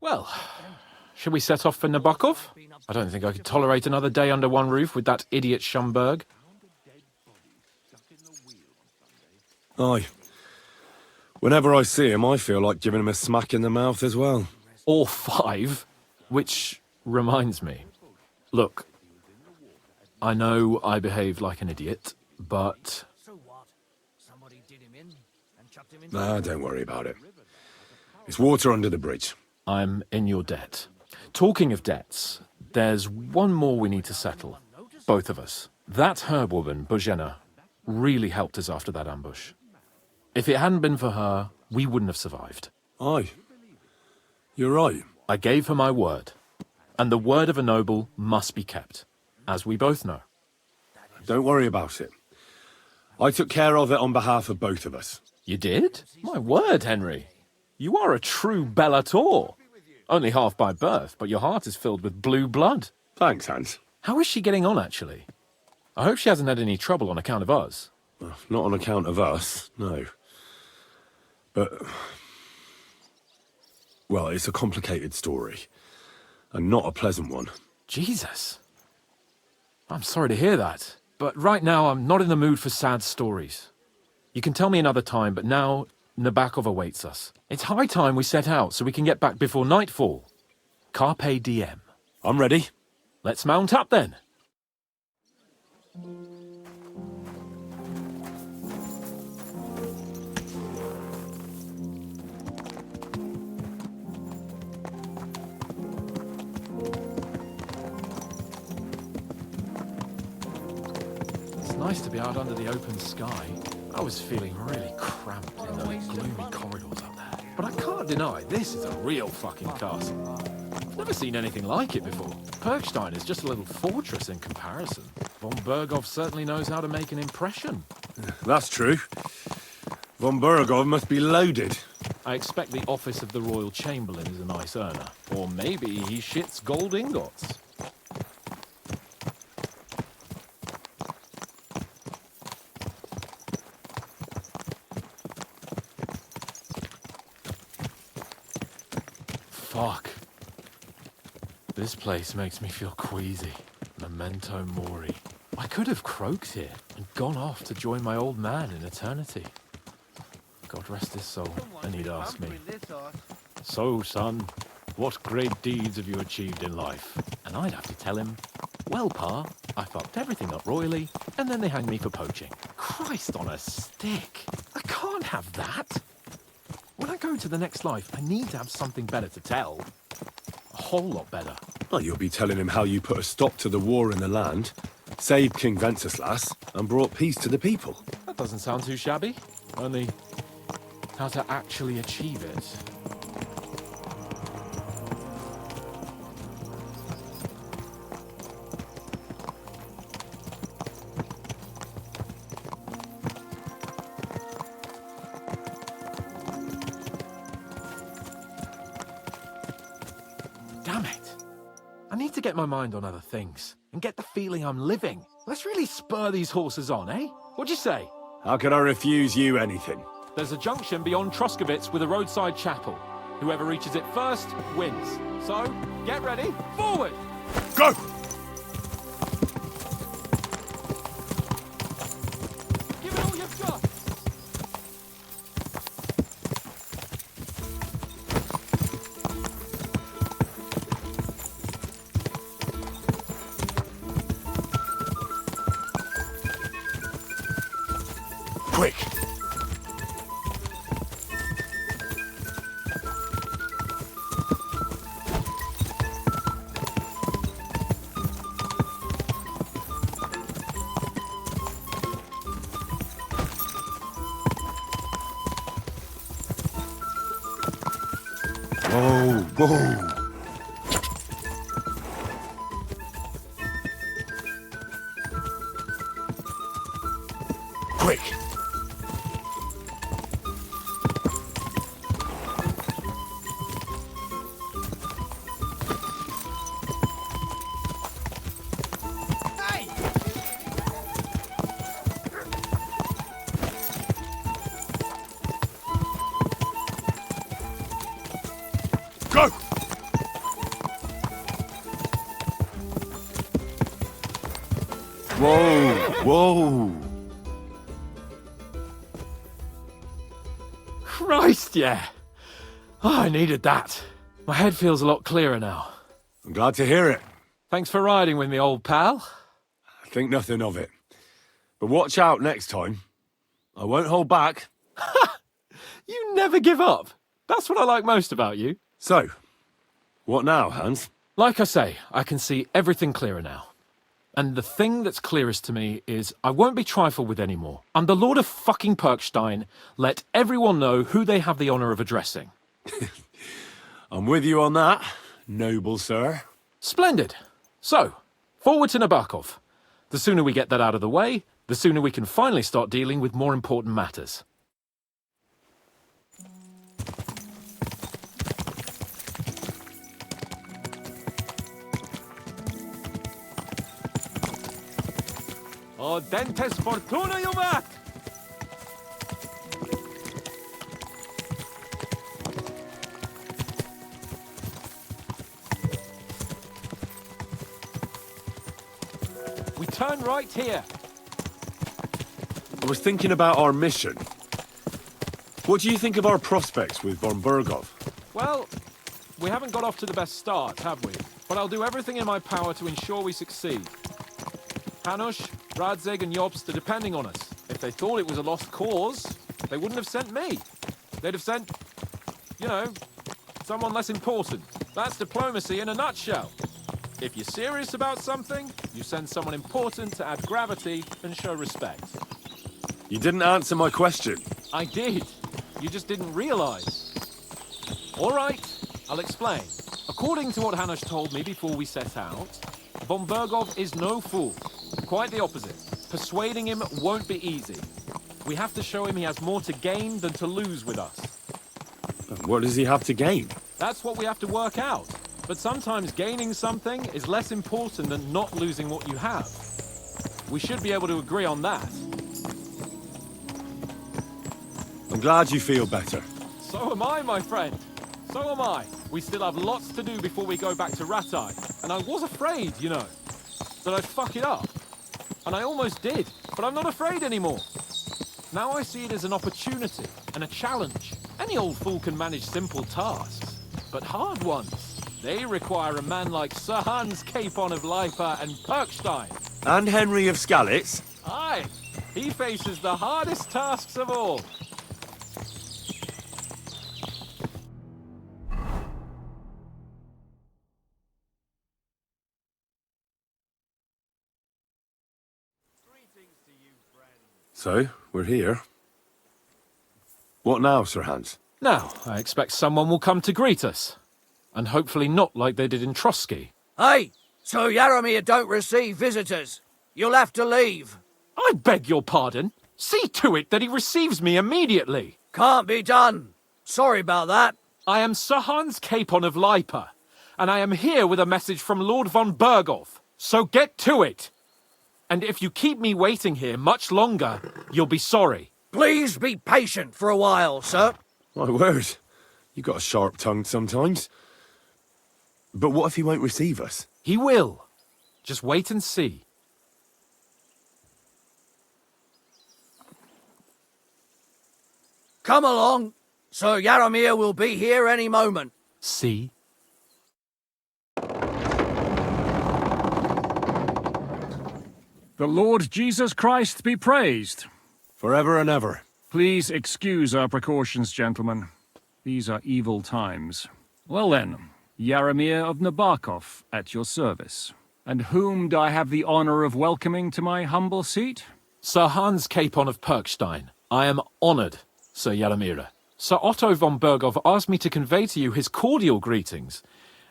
Well, should we set off for Nabokov? I don't think I could tolerate another day under one roof with that idiot Schumberg. Aye. Whenever I see him, I feel like giving him a smack in the mouth as well. Or 5. Which reminds me. Look, I know I behaved like an idiot, but... Nah, don't worry about it. It's water under the bridge. I'm in your debt. Talking of debts, there's one more we need to settle. Both of us. That herb woman, Bozhena, really helped us after that ambush. If it hadn't been for her, we wouldn't have survived. Aye. You're right. I gave her my word. And the word of a noble must be kept, as we both know. Don't worry about it. I took care of it on behalf of both of us. You did? My word, Henry. You are a true bellator. Only half by birth, but your heart is filled with blue blood. Thanks, Hans. How is she getting on, actually? I hope she hasn't had any trouble on account of us. Well, not on account of us, no. But... well, it's a complicated story. And not a pleasant one. Jesus. I'm sorry to hear that. But right now, I'm not in the mood for sad stories. You can tell me another time, but now Nabokov awaits us. It's high time we set out so we can get back before nightfall. Carpe diem. I'm ready. Let's mount up then. It's nice to be out under the open sky. I was feeling really cramped in those gloomy corridors up there. But I can't deny, this is a real fucking castle. I've never seen anything like it before. Perkstein is just a little fortress in comparison. Von Berghoff certainly knows how to make an impression. That's true. Von Berghoff must be loaded. I expect the office of the Royal Chamberlain is a nice earner. Or maybe he shits gold ingots. Fuck. This place makes me feel queasy. Memento mori. I could have croaked here and gone off to join my old man in eternity. God rest his soul, and he'd ask me, "So, son, what great deeds have you achieved in life?" And I'd have to tell him, "Well, Pa, I fucked everything up royally, and then they hanged me for poaching." Christ on a stick. I can't have that. When I go into the next life, I need to have something better to tell. A whole lot better. Well, you'll be telling him how you put a stop to the war in the land, saved King Wenceslas, and brought peace to the people. That doesn't sound too shabby. Only, how to actually achieve it. Damn it. I need to get my mind on other things and get the feeling I'm living. Let's really spur these horses on, eh? What'd you say? How could I refuse you anything? There's a junction beyond Troskowitz with a roadside chapel. Whoever reaches it first wins. So, get ready, forward! Go! Give it all you've got! Quick! Whoa, whoa! Quick! Whoa, whoa. Christ, yeah. Oh, I needed that. My head feels a lot clearer now. I'm glad to hear it. Thanks for riding with me, old pal. Think nothing of it. But watch out next time. I won't hold back. You never give up. That's what I like most about you. So, what now, Hans? Like I say, I can see everything clearer now. And the thing that's clearest to me is I won't be trifled with anymore. I'm the Lord of fucking Perkstein. Let everyone know who they have the honour of addressing. I'm with you on that, noble sir. Splendid. So, forward to Nabokov. The sooner we get that out of the way, the sooner we can finally start dealing with more important matters. O dentes fortuna, jumat! We turn right here. I was thinking about our mission. What do you think of our prospects with von Bergov? Well, we haven't got off to the best start, have we? But I'll do everything in my power to ensure we succeed. Hanush, Radzig and Jobst are depending on us. If they thought it was a lost cause, they wouldn't have sent me. They'd have sent, you know, someone less important. That's diplomacy in a nutshell. If you're serious about something, you send someone important to add gravity and show respect. You didn't answer my question. I did. You just didn't realize. All right, I'll explain. According to what Hanush told me before we set out, von Bergov is no fool. Quite the opposite. Persuading him won't be easy. We have to show him he has more to gain than to lose with us. What does he have to gain? That's what we have to work out. But sometimes gaining something is less important than not losing what you have. We should be able to agree on that. I'm glad you feel better. So am I, my friend. So am I. We still have lots to do before we go back to Ratai. And I was afraid, you know, that I'd fuck it up. And I almost did, but I'm not afraid anymore. Now I see it as an opportunity and a challenge. Any old fool can manage simple tasks, but hard ones, they require a man like Sir Hans Capon of Lipa and Perkstein. And Henry of Skalitz? Aye, he faces the hardest tasks of all. So, we're here. What now, Sir Hans? Now, I expect someone will come to greet us. And hopefully not like they did in Trotsky. Hey, so Yaromir don't receive visitors. You'll have to leave. I beg your pardon. See to it that he receives me immediately. Can't be done. Sorry about that. I am Sir Hans Capon of Lipa, and I am here with a message from Lord von Bergov. So get to it. And if you keep me waiting here much longer, you'll be sorry. Please be patient for a while, sir. My word. You got a sharp tongue sometimes. But what if he won't receive us? He will. Just wait and see. Come along. Sir Yaromir will be here any moment. See? The Lord Jesus Christ be praised. Forever and ever. Please excuse our precautions, gentlemen. These are evil times. Well then, Yaromir of Nabokov at your service. And whom do I have the honor of welcoming to my humble seat? Sir Hans Capon of Perkstein. I am honoured, Sir Yaromir. Sir Otto von Bergov asked me to convey to you his cordial greetings,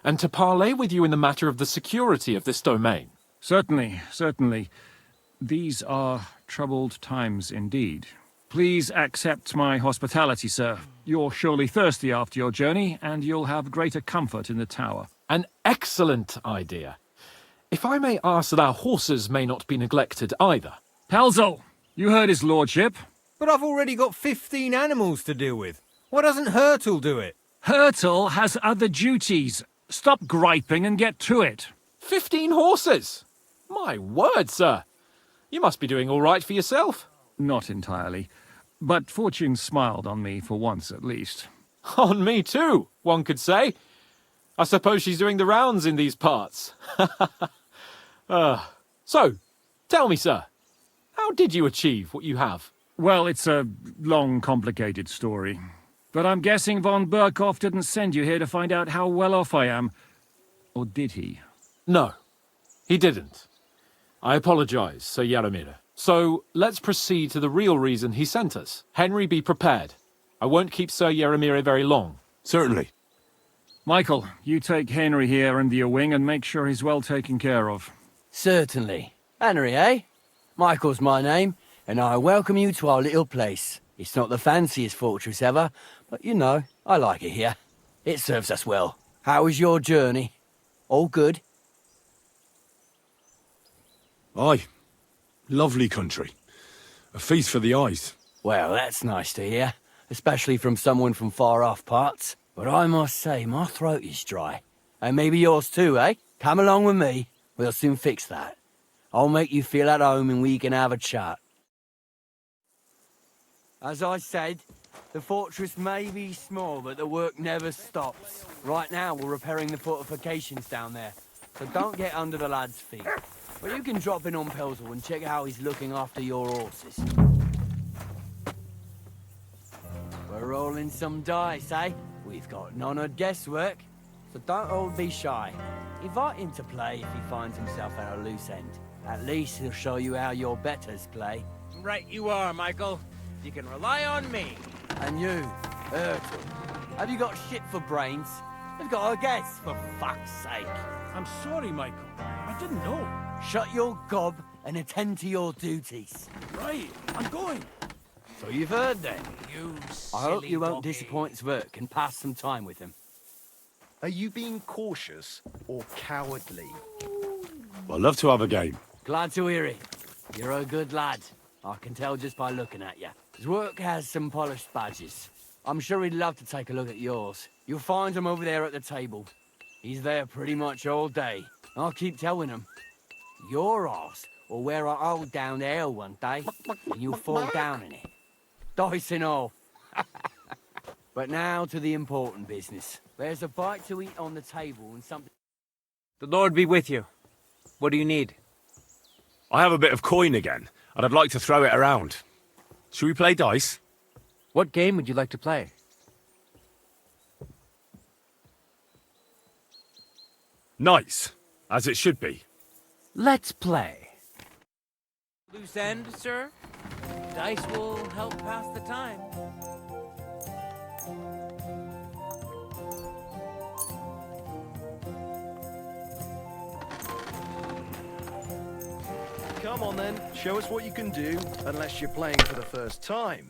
and to parley with you in the matter of the security of this domain. Certainly, certainly. These are troubled times indeed. Please accept my hospitality, sir. You're surely thirsty after your journey, and you'll have greater comfort in the tower. An excellent idea. If I may ask that our horses may not be neglected either. Pelzel, you heard his lordship. But I've already got 15 animals to deal with. Why doesn't Hurtle do it? Hurtle has other duties. Stop griping and get to it. 15 horses! My word, sir! You must be doing all right for yourself. Not entirely. But fortune smiled on me for once at least. On me too, one could say. I suppose she's doing the rounds in these parts. So, tell me, sir, how did you achieve what you have? Well, it's a long, complicated story. But I'm guessing von Burkhoff didn't send you here to find out how well off I am. Or did he? No, he didn't. I apologize, Sir Jaromir. So, let's proceed to the real reason he sent us. Henry, be prepared. I won't keep Sir Jaromir very long. Certainly. Michael, you take Henry here under your wing and make sure he's well taken care of. Certainly. Henry, eh? Michael's my name, and I welcome you to our little place. It's not the fanciest fortress ever, but you know, I like it here. It serves us well. How was your journey? All good? Aye. Lovely country. A feast for the eyes. Well, that's nice to hear, especially from someone from far-off parts. But I must say, my throat is dry. And maybe yours too, eh? Come along with me. We'll soon fix that. I'll make you feel at home and we can have a chat. As I said, the fortress may be small, but the work never stops. Right now, we're repairing the fortifications down there, so don't get under the lad's feet. But you can drop in on Pelzel and check how he's looking after your horses. We're rolling some dice, eh? We've got none of guesswork, so don't all be shy. Invite him to play if he finds himself at a loose end. At least he'll show you how your betters play. Right you are, Michael. You can rely on me. And you, Ertul, have you got shit for brains? You've got a guess, for fuck's sake. I'm sorry, Michael. I didn't know. Shut your gob and attend to your duties. Right, I'm going. So you've heard then. You I hope silly you won't doggy. disappoint Sverk and pass some time with him. Are you being cautious or cowardly? I'd love to have a game. Glad to hear it. You're a good lad. I can tell just by looking at you. Zwerk has some polished badges. I'm sure he'd love to take a look at yours. You'll find him over there at the table. He's there pretty much all day. I'll keep telling him. Your arse will wear a hole down the hill one day, and you'll fall down in it. Dice and all. But now to the important business. There's a bite to eat on the table and something... The Lord be with you. What do you need? I have a bit of coin again, and I'd like to throw it around. Should we play dice? What game would you like to play? Nice, as it should be. Let's play. Loose end, sir? Dice will help pass the time. Come on then, show us what you can do, unless you're playing for the first time.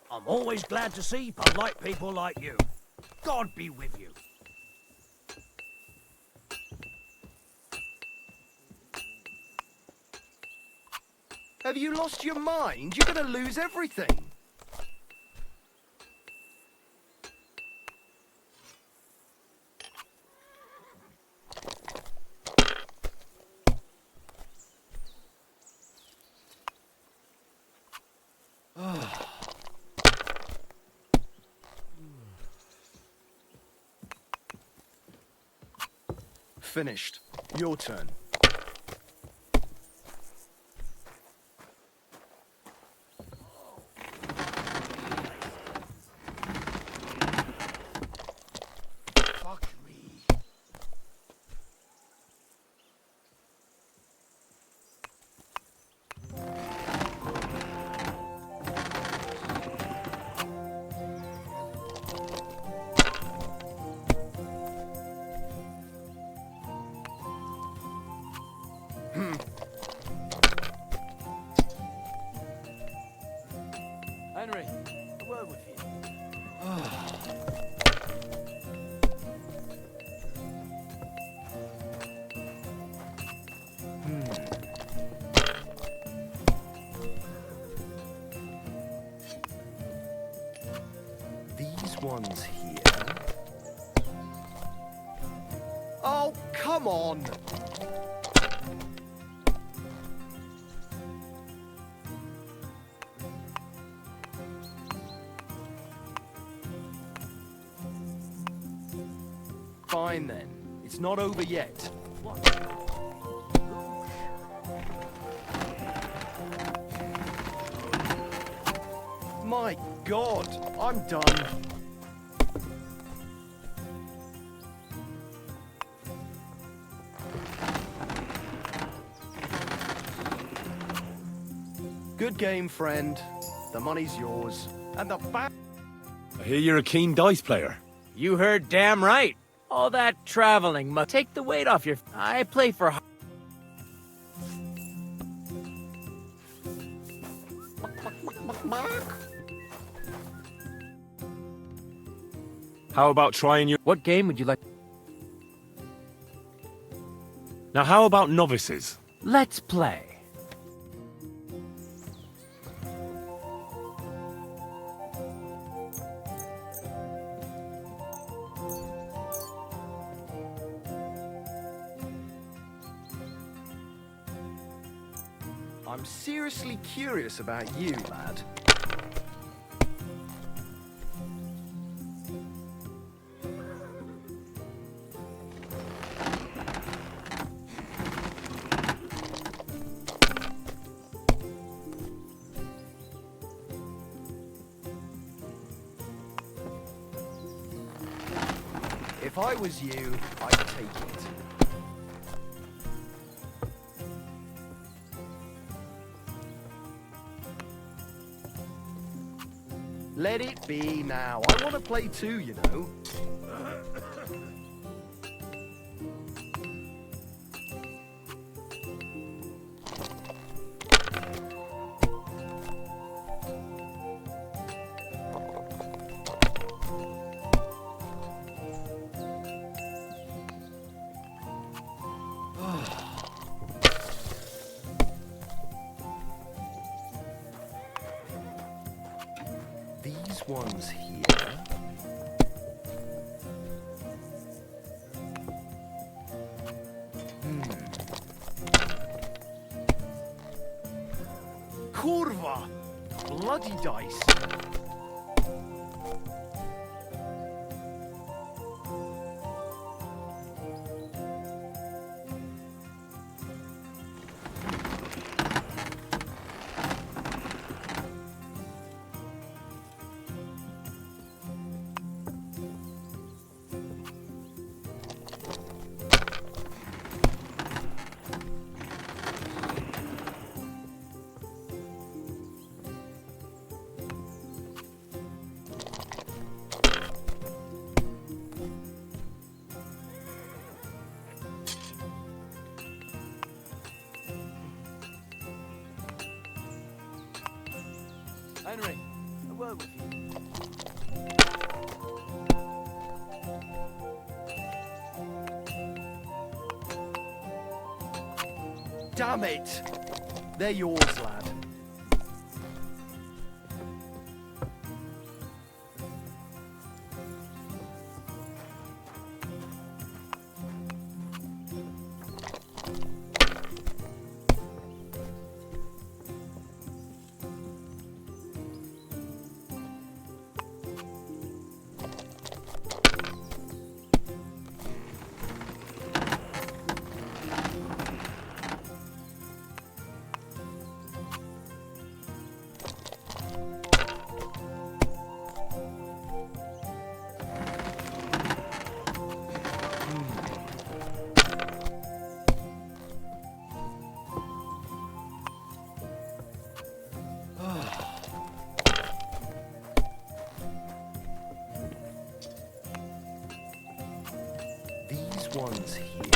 I'm always glad to see polite people like you. God be with you. Have you lost your mind? You're gonna lose everything. Finished. Your turn. Fuck me. Henry, a word with you. These ones here come on! Fine then. It's not over yet. My God, I'm done. Good game, friend. The money's yours. And the back. I hear you're a keen dice player. You heard damn right. All that traveling must take the weight off your... I play for... How about trying your... What game would you like? Now, how about novices? Let's play. I'm seriously curious about you, lad. If I was you, I'd take it. Let it be now. I want to play too, you know. These ones here. Kurva! Bloody dice. Henry, a word with you. Damn it! They're yours, lad. These ones here.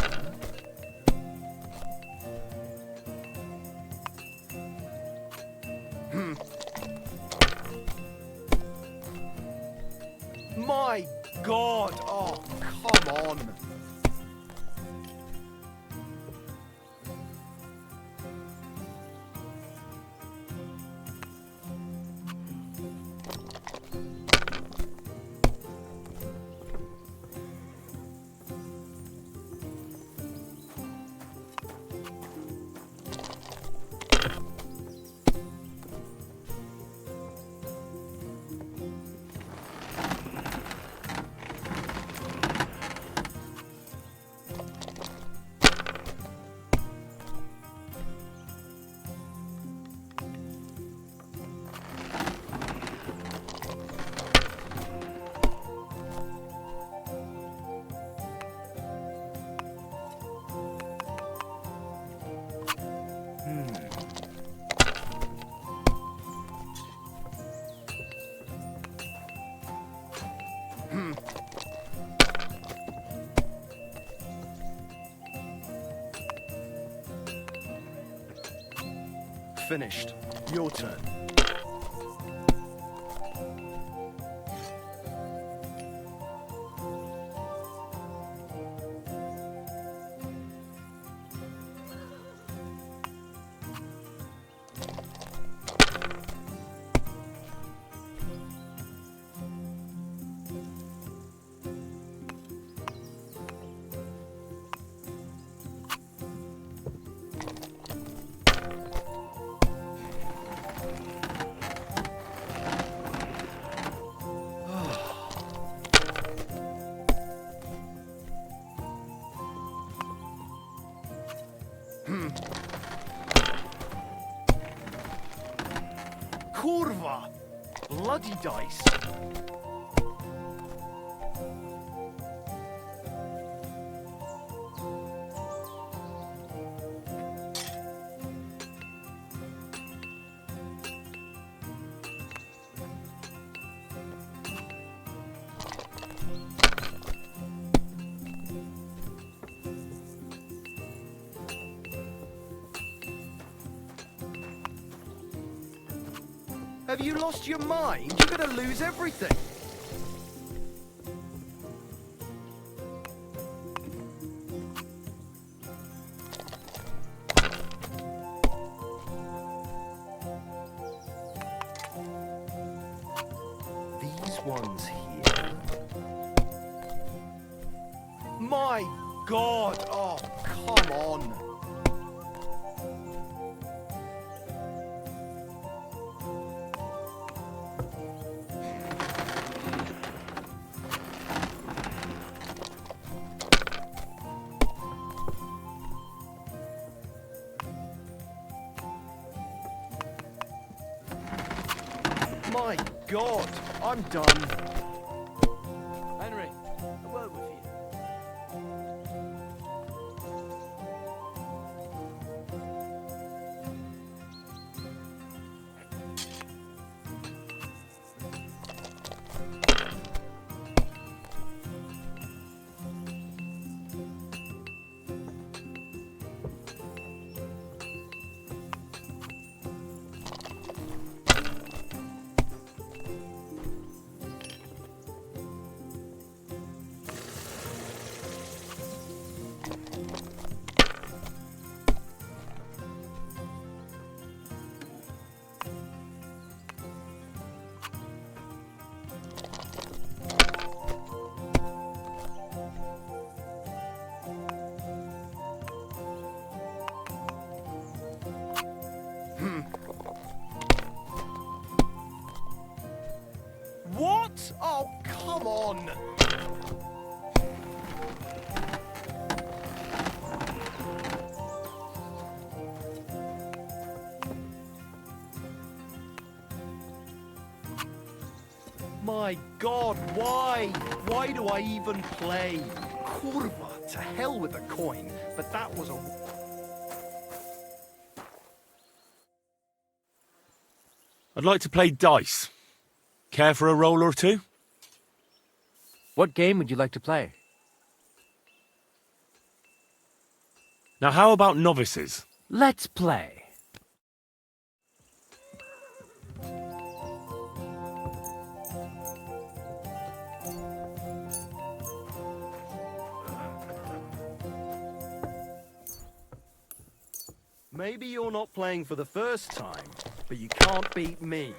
My God! Oh, come on! finished. Your turn. Kurva! Bloody dice. Have you lost your mind? You're gonna lose everything. These ones here. My God! Oh, come on. My God, I'm done. Henry, a word with you. What? Oh, come on. My God, why? Why do I even play? Kurva, to hell with the coin, but that was a... I'd like to play dice. Care for a roll or two? What game would you like to play? Now, how about novices? Let's play. Maybe you're not playing for the first time, but you can't beat me.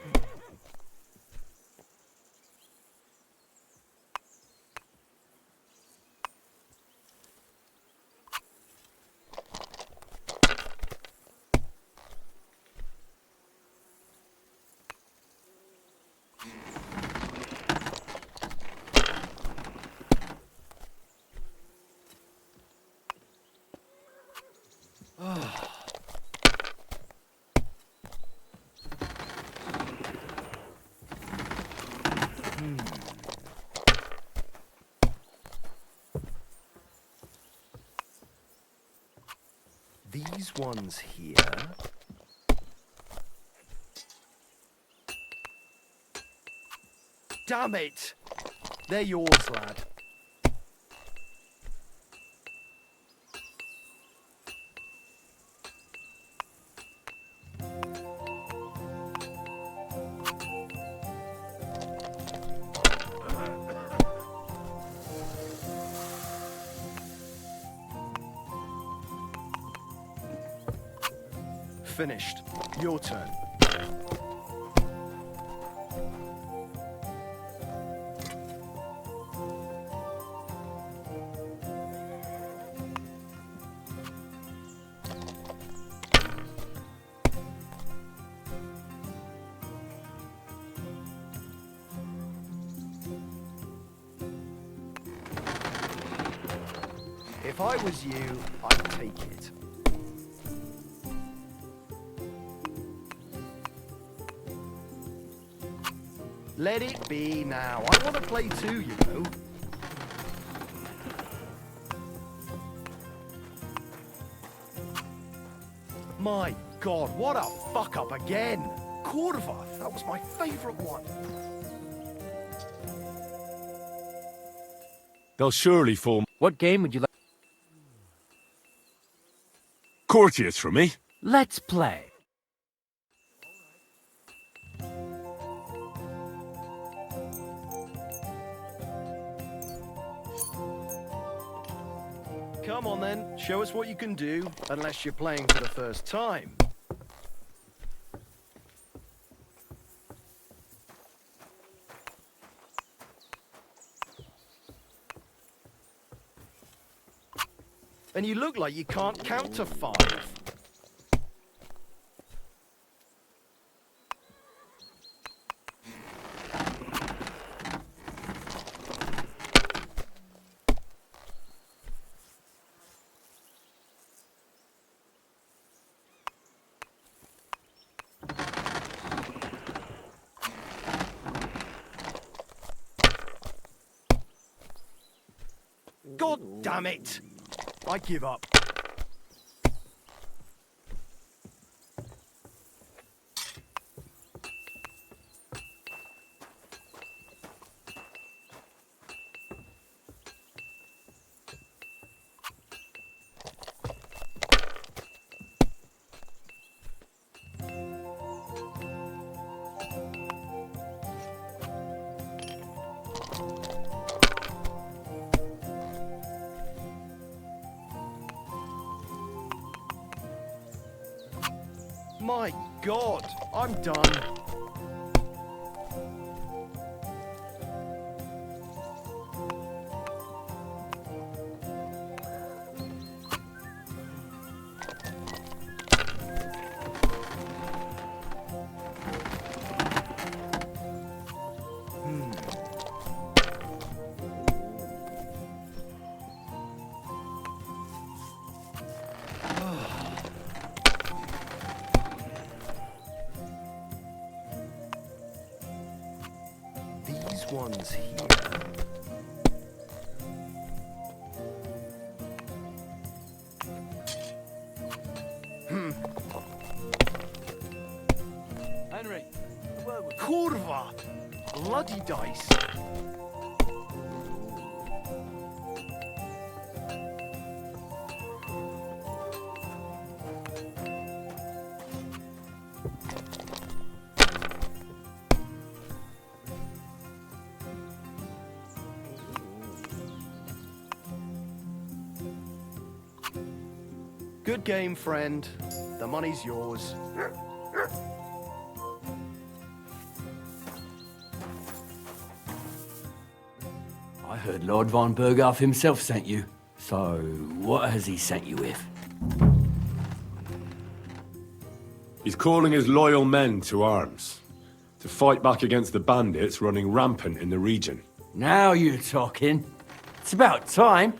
These ones here. Damn it! They're yours, lad. finished. Your turn. If I was you, I'd take it. Let it be now. I want to play too, you know. My God, what a fuck up again. Corva, that was my favorite one. They'll surely form What game would you like? courtiers for me. Let's play. Come on then, show us what you can do, unless you're playing for the first time. And you look like you can't count to 5. God damn it! I give up. My God, I'm done. These ones here. Henry, a word with you. Kurva! Bloody dice. Good game, friend. The money's yours. I heard Lord von Berghoff himself sent you. So, what has he sent you with? He's calling his loyal men to arms, to fight back against the bandits running rampant in the region. Now you're talking. It's about time.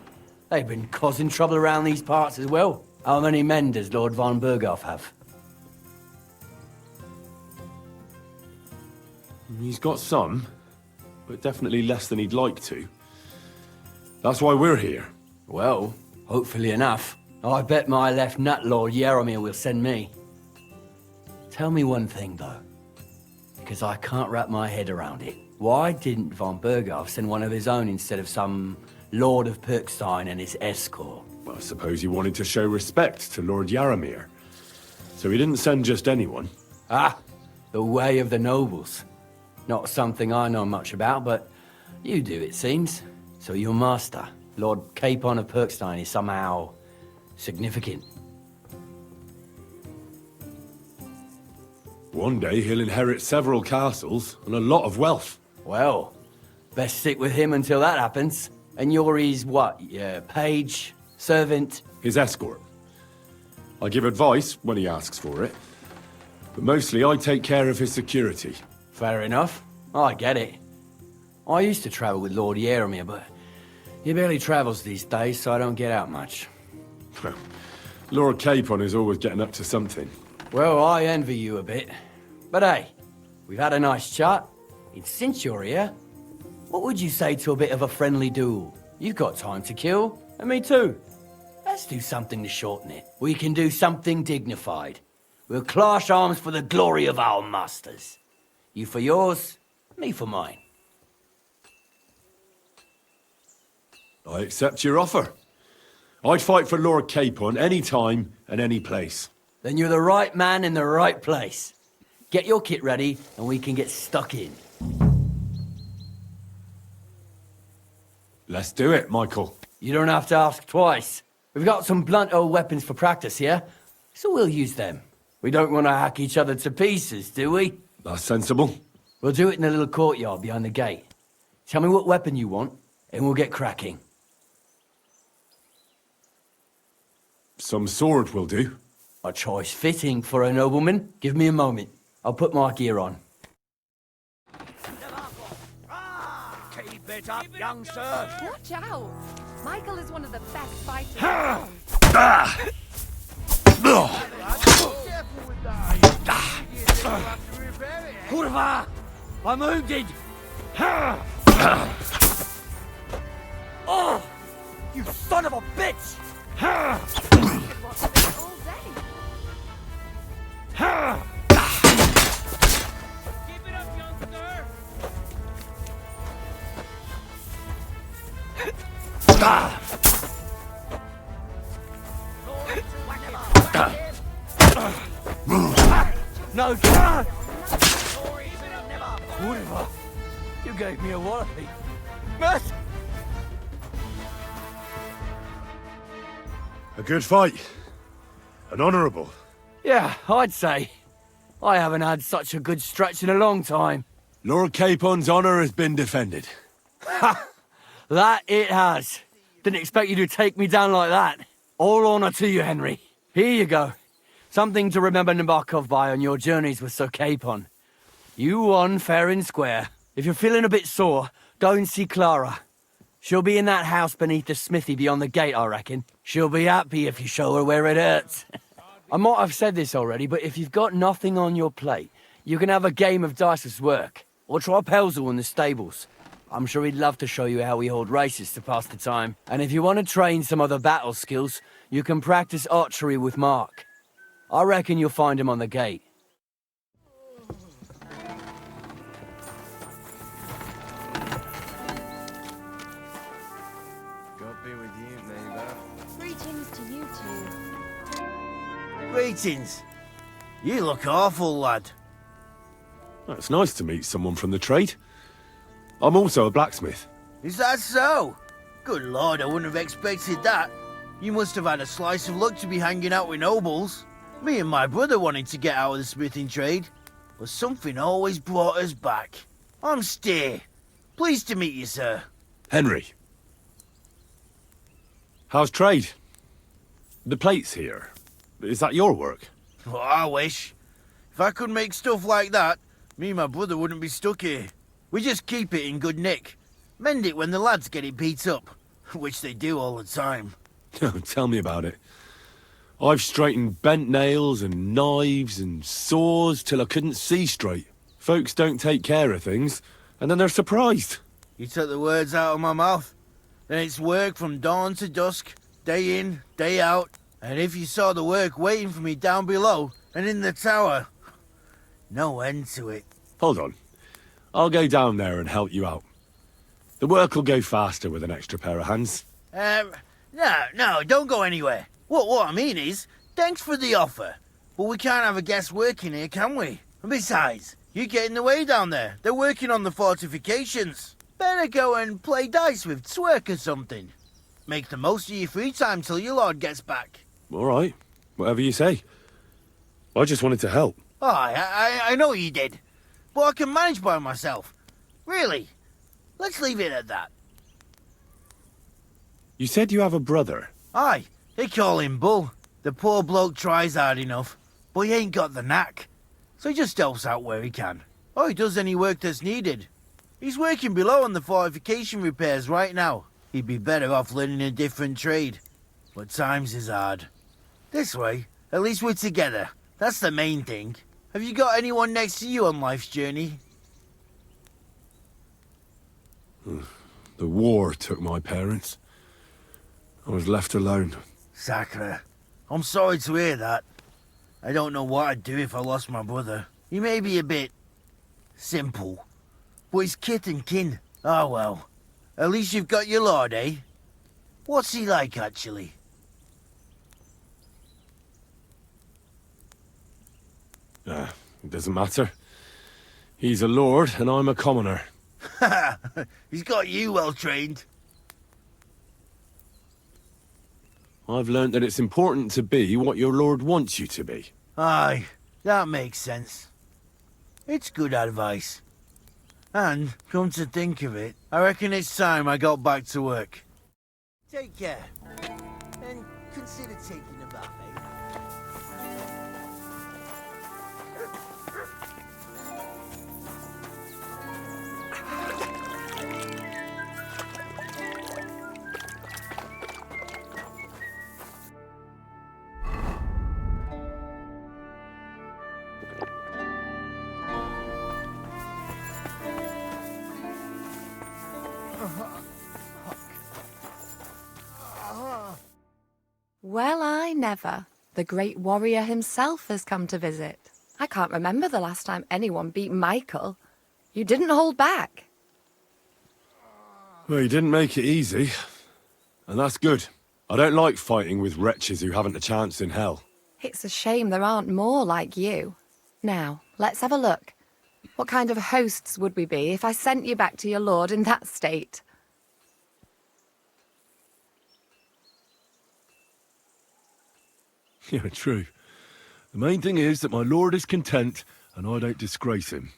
They've been causing trouble around these parts as well. How many men does Lord von Berghoff have? He's got some, but definitely less than he'd like to. That's why we're here. Well, hopefully enough. I bet my left nut Lord Yaromir will send me. Tell me one thing, though, because I can't wrap my head around it. Why didn't von Berghoff send one of his own instead of some Lord of Pirkstein and his escort? Well, I suppose he wanted to show respect to Lord Yaromir. So he didn't send just anyone. Ah, the way of the nobles. Not something I know much about, but you do, it seems. So your master, Lord Capon of Pirkstein, is somehow significant. One day he'll inherit several castles and a lot of wealth. Well, best stick with him until that happens. And you're his what? Page? Servant? His escort. I give advice when he asks for it, but mostly I take care of his security. Fair enough. I get it. I used to travel with Lord Jeremy, but he barely travels these days, so I don't get out much. Lord Capon is always getting up to something. Well, I envy you a bit. But hey, we've had a nice chat. And since you're here, what would you say to a bit of a friendly duel? You've got time to kill, and me too. Let's do something to shorten it. We can do something dignified. We'll clash arms for the glory of our masters. You for yours, me for mine. I accept your offer. I'd fight for Lord Capon any time and any place. Then you're the right man in the right place. Get your kit ready, and we can get stuck in. Let's do it, Michael. You don't have to ask twice. We've got some blunt old weapons for practice here, so we'll use them. We don't want to hack each other to pieces, do we? That's sensible. We'll do it in the little courtyard behind the gate. Tell me what weapon you want, and we'll get cracking. Some sword will do. A choice fitting for a nobleman. Give me a moment. I'll put my gear on. Keep it up, young sir. Watch out! Michael is one of the best fighters. Kurva! I'm wounded! Oh! You son of a bitch! All day. Keep it up, young sir! No, God! Kurva! You gave me a wallopy. Mercy! A good fight. An honourable. Yeah, I'd say. I haven't had such a good stretch in a long time. Lord Capon's honour has been defended. That it has. Didn't expect you to take me down like that. All honour to you, Henry. Here you go. Something to remember Nabokov by on your journeys with Sir Capon. You won fair and square. If you're feeling a bit sore, go and see Clara. She'll be in that house beneath the smithy beyond the gate, I reckon. She'll be happy if you show her where it hurts. I might have said this already, but if you've got nothing on your plate, you can have a game of dice's work. Or try Pelzel in the stables. I'm sure he'd love to show you how we hold races to pass the time. And if you want to train some other battle skills, you can practice archery with Mark. I reckon you'll find him on the gate. God be with you, neighbour. Greetings to you two. Greetings. You look awful, lad. It's nice to meet someone from the trade. I'm also a blacksmith. Is that so? Good lord, I wouldn't have expected that. You must have had a slice of luck to be hanging out with nobles. Me and my brother wanted to get out of the smithing trade, but something always brought us back. I'm Steer. Pleased to meet you, sir. Henry. How's trade? The plates here. Is that your work? Well, I wish. If I could make stuff like that, me and my brother wouldn't be stuck here. We just keep it in good nick. Mend it when the lads get it beat up, which they do all the time. Tell me about it. I've straightened bent nails and knives and saws till I couldn't see straight. Folks don't take care of things, and then they're surprised. You took the words out of my mouth. Then it's work from dawn to dusk, day in, day out. And if you saw the work waiting for me down below and in the tower, no end to it. Hold on. I'll go down there and help you out. The work will go faster with an extra pair of hands. No, don't go anywhere. What I mean is, thanks for the offer. But we can't have a guest working here, can we? And besides, you get in the way down there. They're working on the fortifications. Better go and play dice with Twerk or something. Make the most of your free time till your lord gets back. All right. Whatever you say. I just wanted to help. I know you did. But I can manage by myself. Really. Let's leave it at that. You said you have a brother. Aye, they call him Bull. The poor bloke tries hard enough, but he ain't got the knack. So he just helps out where he can. Or he does any work that's needed. He's working below on the fortification repairs right now. He'd be better off learning a different trade. But times is hard. This way, at least we're together. That's the main thing. Have you got anyone next to you on life's journey? The war took my parents. I was left alone. Sacre. I'm sorry to hear that. I don't know what I'd do if I lost my brother. He may be a bit... simple. But he's kith and kin. Oh well. At least you've got your lord, eh? What's he like, actually? It doesn't matter. He's a lord and I'm a commoner. He's got you well trained. I've learnt that it's important to be what your lord wants you to be. Aye, that makes sense. It's good advice. And, come to think of it, I reckon it's time I got back to work. Take care. And consider taking a bath, eh? Well, I never. The great warrior himself has come to visit. I can't remember the last time anyone beat Michael. You didn't hold back. Well, you didn't make it easy. And that's good. I don't like fighting with wretches who haven't a chance in hell. It's a shame there aren't more like you. Now, let's have a look. What kind of hosts would we be if I sent you back to your lord in that state? Yeah, true. The main thing is that my lord is content and I don't disgrace him.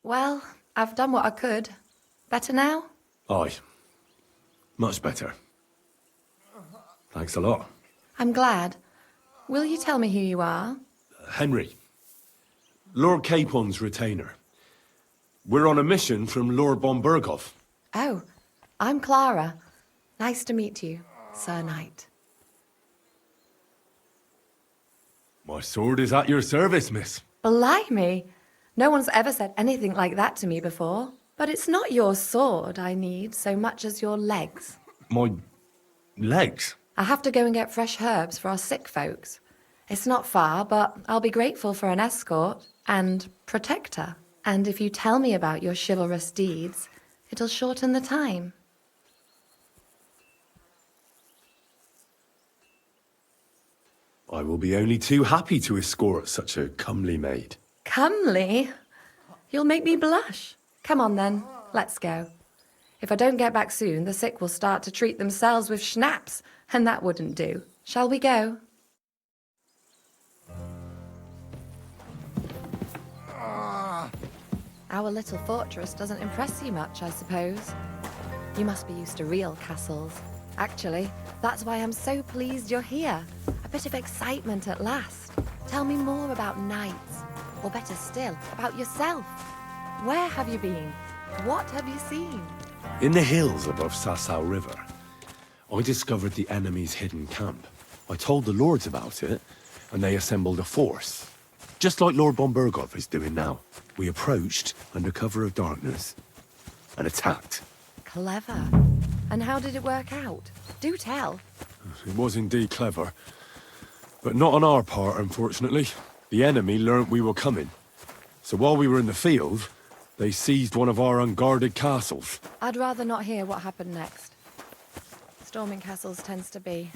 Well, I've done what I could. Better now? Aye. Much better. Thanks a lot. I'm glad. Will you tell me who you are? Henry. Lord Capon's retainer. We're on a mission from Lord Bombergov. Oh, I'm Clara. Nice to meet you, Sir Knight. My sword is at your service, miss. Blimey! No one's ever said anything like that to me before. But it's not your sword I need so much as your legs. My legs? I have to go and get fresh herbs for our sick folks. It's not far, but I'll be grateful for an escort and protector. And if you tell me about your chivalrous deeds, it'll shorten the time. I will be only too happy to escort such a comely maid. Comely? You'll make me blush. Come on then, let's go. If I don't get back soon, the sick will start to treat themselves with schnapps, and that wouldn't do. Shall we go? Our little fortress doesn't impress you much, I suppose. You must be used to real castles. Actually, that's why I'm so pleased you're here. A bit of excitement at last. Tell me more about knights, or better still, about yourself. Where have you been? What have you seen? In the hills above Sasau River, I discovered the enemy's hidden camp. I told the lords about it, and they assembled a force. Just like Lord Bombergov is doing now. We approached under cover of darkness and attacked. Clever. And how did it work out? Do tell. It was indeed clever. But not on our part, unfortunately. The enemy learnt we were coming. So while we were in the field, they seized one of our unguarded castles. I'd rather not hear what happened next. Storming castles tends to be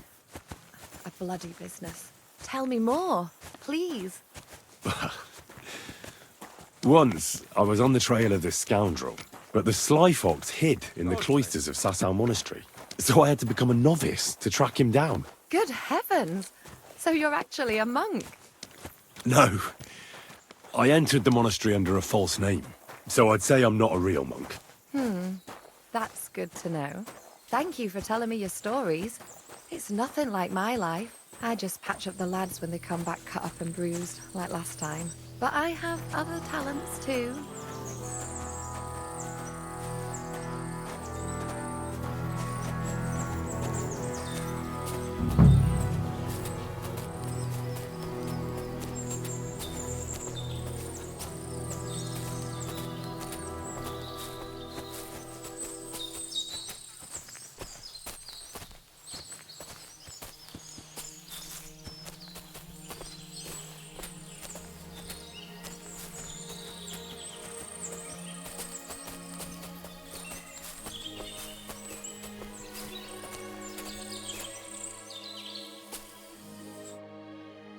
a bloody business. Tell me more, please. Once, I was on the trail of this scoundrel, but the sly fox hid in the cloisters of Sasau Monastery. So I had to become a novice to track him down. Good heavens! So you're actually a monk? No. I entered the monastery under a false name, so I'd say I'm not a real monk. That's good to know. Thank you for telling me your stories. It's nothing like my life. I just patch up the lads when they come back cut up and bruised, like last time. But I have other talents too.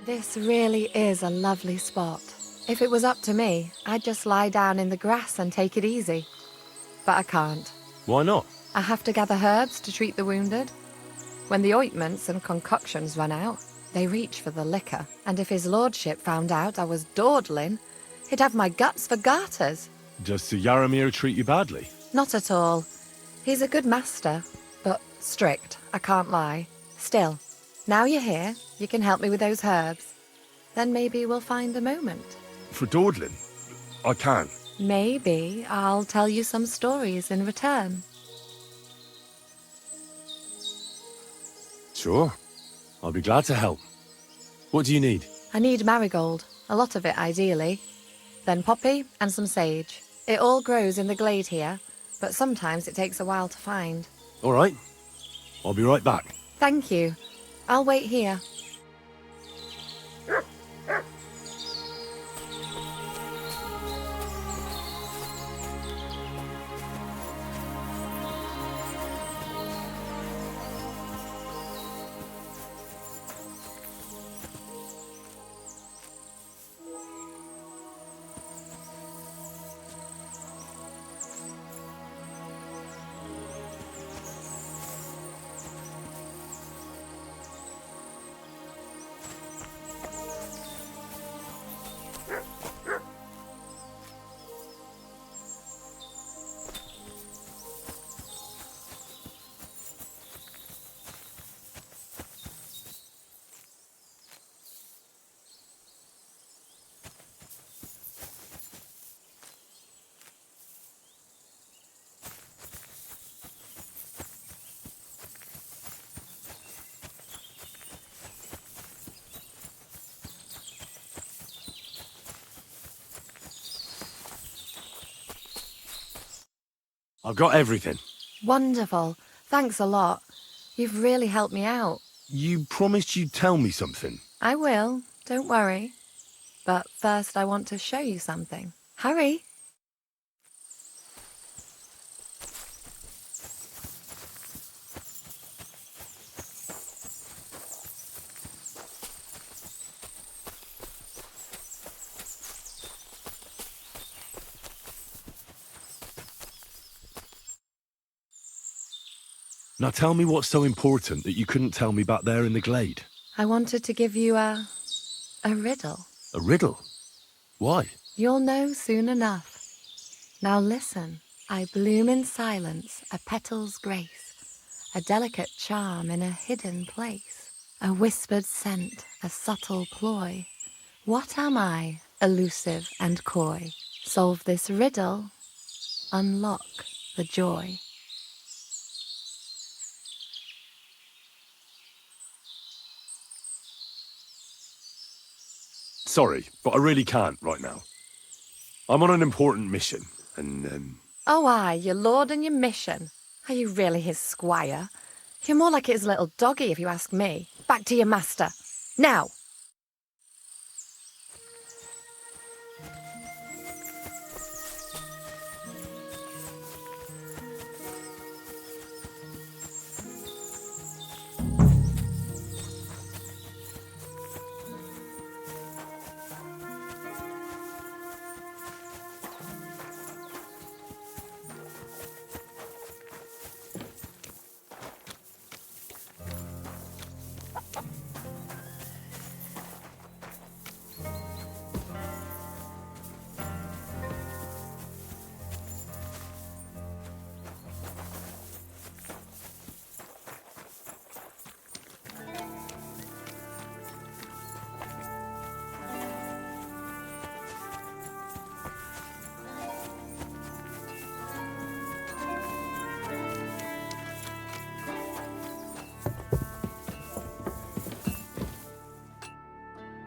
This really is a lovely spot. If it was up to me, I'd just lie down in the grass and take it easy. But I can't. Why not? I have to gather herbs to treat the wounded. When the ointments and concoctions run out, they reach for the liquor. And if his lordship found out I was dawdling, he'd have my guts for garters. Does Sir Yaramir treat you badly? Not at all. He's a good master, but strict, I can't lie. Still, now you're here, you can help me with those herbs. Then maybe we'll find a moment. For dawdling? I can. Maybe I'll tell you some stories in return. Sure. I'll be glad to help. What do you need? I need marigold, a lot of it ideally. Then poppy and some sage. It all grows in the glade here, but sometimes it takes a while to find. All right. I'll be right back. Thank you. I'll wait here. I've got everything. Wonderful. Thanks a lot. You've really helped me out. You promised you'd tell me something. I will, don't worry. But first I want to show you something. Hurry! Now tell me what's so important that you couldn't tell me back there in the glade. I wanted to give you a riddle. A riddle? Why? You'll know soon enough. Now listen. I bloom in silence, a petal's grace, a delicate charm in a hidden place, a whispered scent, a subtle ploy. What am I, elusive and coy? Solve this riddle, unlock the joy. Sorry, but I really can't right now. I'm on an important mission, and, Oh, aye, your lord and your mission. Are you really his squire? You're more like his little doggy, if you ask me. Back to your master. Now!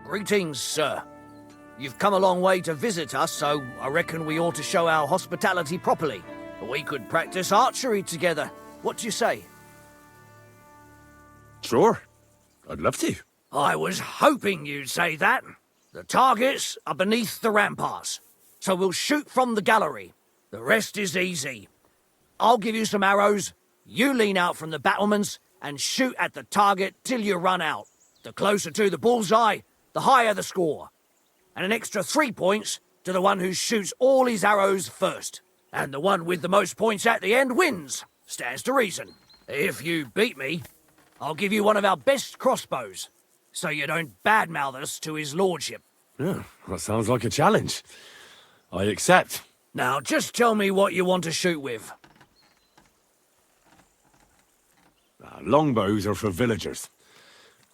Greetings, sir. You've come a long way to visit us, so I reckon we ought to show our hospitality properly. We could practice archery together. What do you say? Sure. I'd love to. I was hoping you'd say that. The targets are beneath the ramparts, so we'll shoot from the gallery. The rest is easy. I'll give you some arrows, you lean out from the battlements, and shoot at the target till you run out. The closer to the bullseye, the higher the score. And an extra 3 points to the one who shoots all his arrows first. And the one with the most points at the end wins. Stands to reason. If you beat me, I'll give you one of our best crossbows, so you don't badmouth us to his lordship. Yeah, that sounds like a challenge. I accept. Now, just tell me what you want to shoot with. Longbows are for villagers.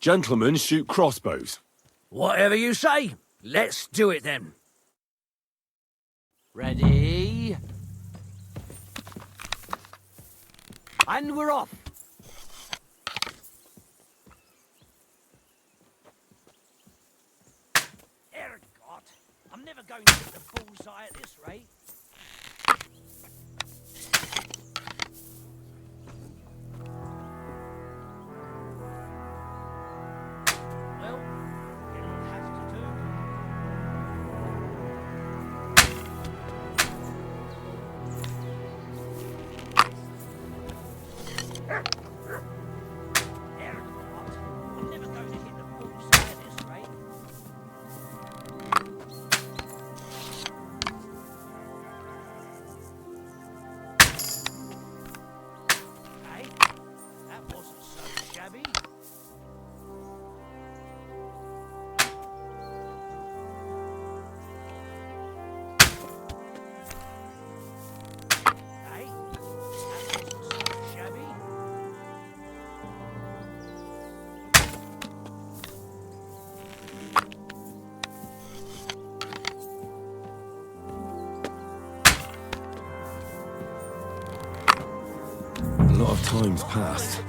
Gentlemen shoot crossbows. Whatever you say. Let's do it then. Ready? And we're off. Ergot, I'm never going to hit the bullseye at this rate. Well, it'll have to do. Ergot, I'm never going to hit the bullseye at this rate. Hey, that wasn't so shabby. Hey, that wasn't so shabby. A lot of time's passed.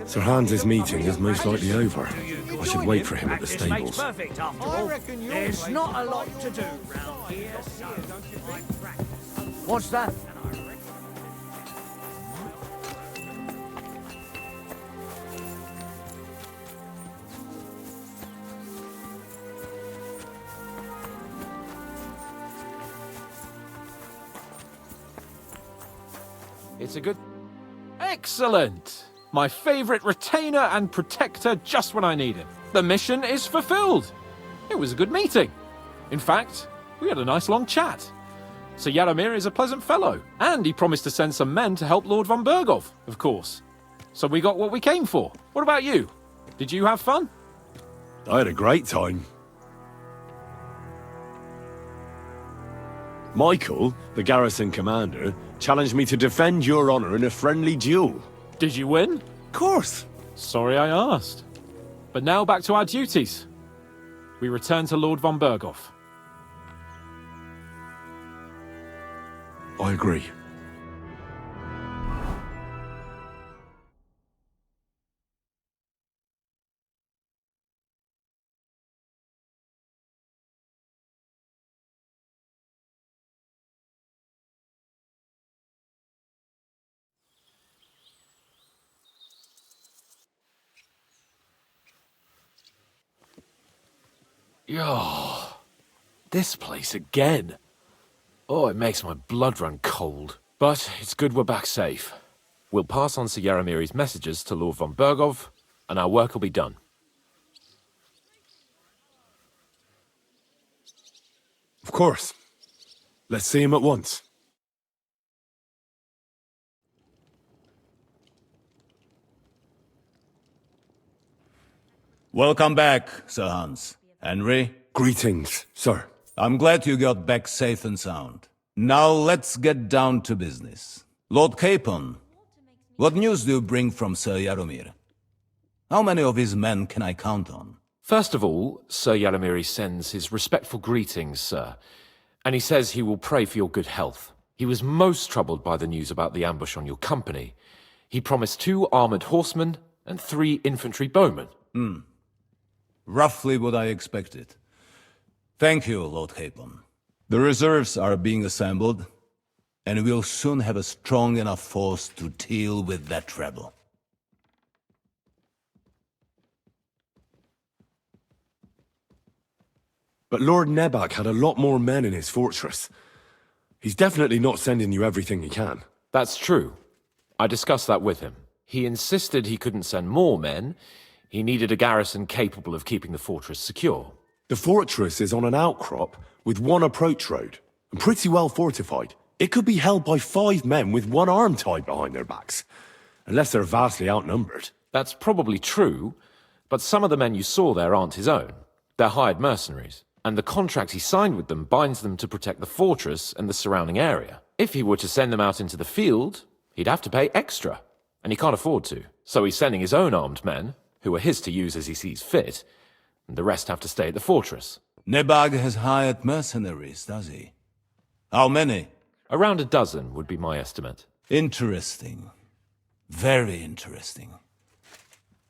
Sir Hans's meeting is most likely over. I should wait for him at the Practice makes stables. perfect, after all. There's not a lot to do round here, so I practice. What's that? It's a good... Excellent! My favourite retainer and protector just when I need him. The mission is fulfilled. It was a good meeting. In fact, we had a nice long chat. Sir Yaramir is a pleasant fellow, and he promised to send some men to help Lord von Bergov, of course. So we got what we came for. What about you? Did you have fun? I had a great time. Michael, the garrison commander, challenged me to defend your honor in a friendly duel. Did you win? Of course. Sorry I asked. But now back to our duties. We return to Lord von Bergov. I agree. Oh, this place again. Oh, it makes my blood run cold. But it's good we're back safe. We'll pass on Sir Yaramiri's messages to Lord von Bergov, and our work will be done. Of course. Let's see him at once. Welcome back, Sir Hans. Henry? Greetings, sir. I'm glad you got back safe and sound. Now let's get down to business. Lord Capon, what news do you bring from Sir Yaramir? How many of his men can I count on? First of all, Sir Yaramiri sends his respectful greetings, sir. And he says he will pray for your good health. He was most troubled by the news about the ambush on your company. He promised 2 armored horsemen and 3 infantry bowmen. Roughly what I expected. Thank you, Lord Capon. The reserves are being assembled, and we'll soon have a strong enough force to deal with that rebel. But Lord Nebak had a lot more men in his fortress. He's definitely not sending you everything he can. That's true. I discussed that with him. He insisted he couldn't send more men. He needed a garrison capable of keeping the fortress secure. The fortress is on an outcrop with one approach road, and pretty well fortified. It could be held by 5 men with one arm tied behind their backs, unless they're vastly outnumbered. That's probably true, but some of the men you saw there aren't his own. They're hired mercenaries, and the contract he signed with them binds them to protect the fortress and the surrounding area. If he were to send them out into the field, he'd have to pay extra, and he can't afford to. So he's sending his own armed men, who are his to use as he sees fit, and the rest have to stay at the fortress. Nebag has hired mercenaries, does he? How many? Around a dozen would be my estimate. Interesting. Very interesting.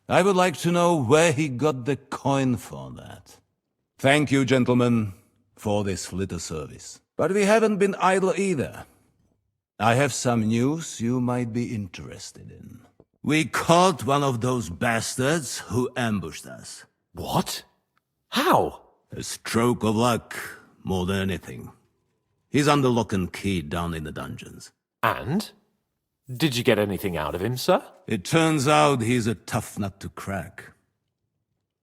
I would like to know where he got the coin for that. Thank you, gentlemen, for this little service. But we haven't been idle either. I have some news you might be interested in. We caught one of those bastards who ambushed us. What? How? A stroke of luck, more than anything. He's under lock and key down in the dungeons. And? Did you get anything out of him, sir? It turns out he's a tough nut to crack.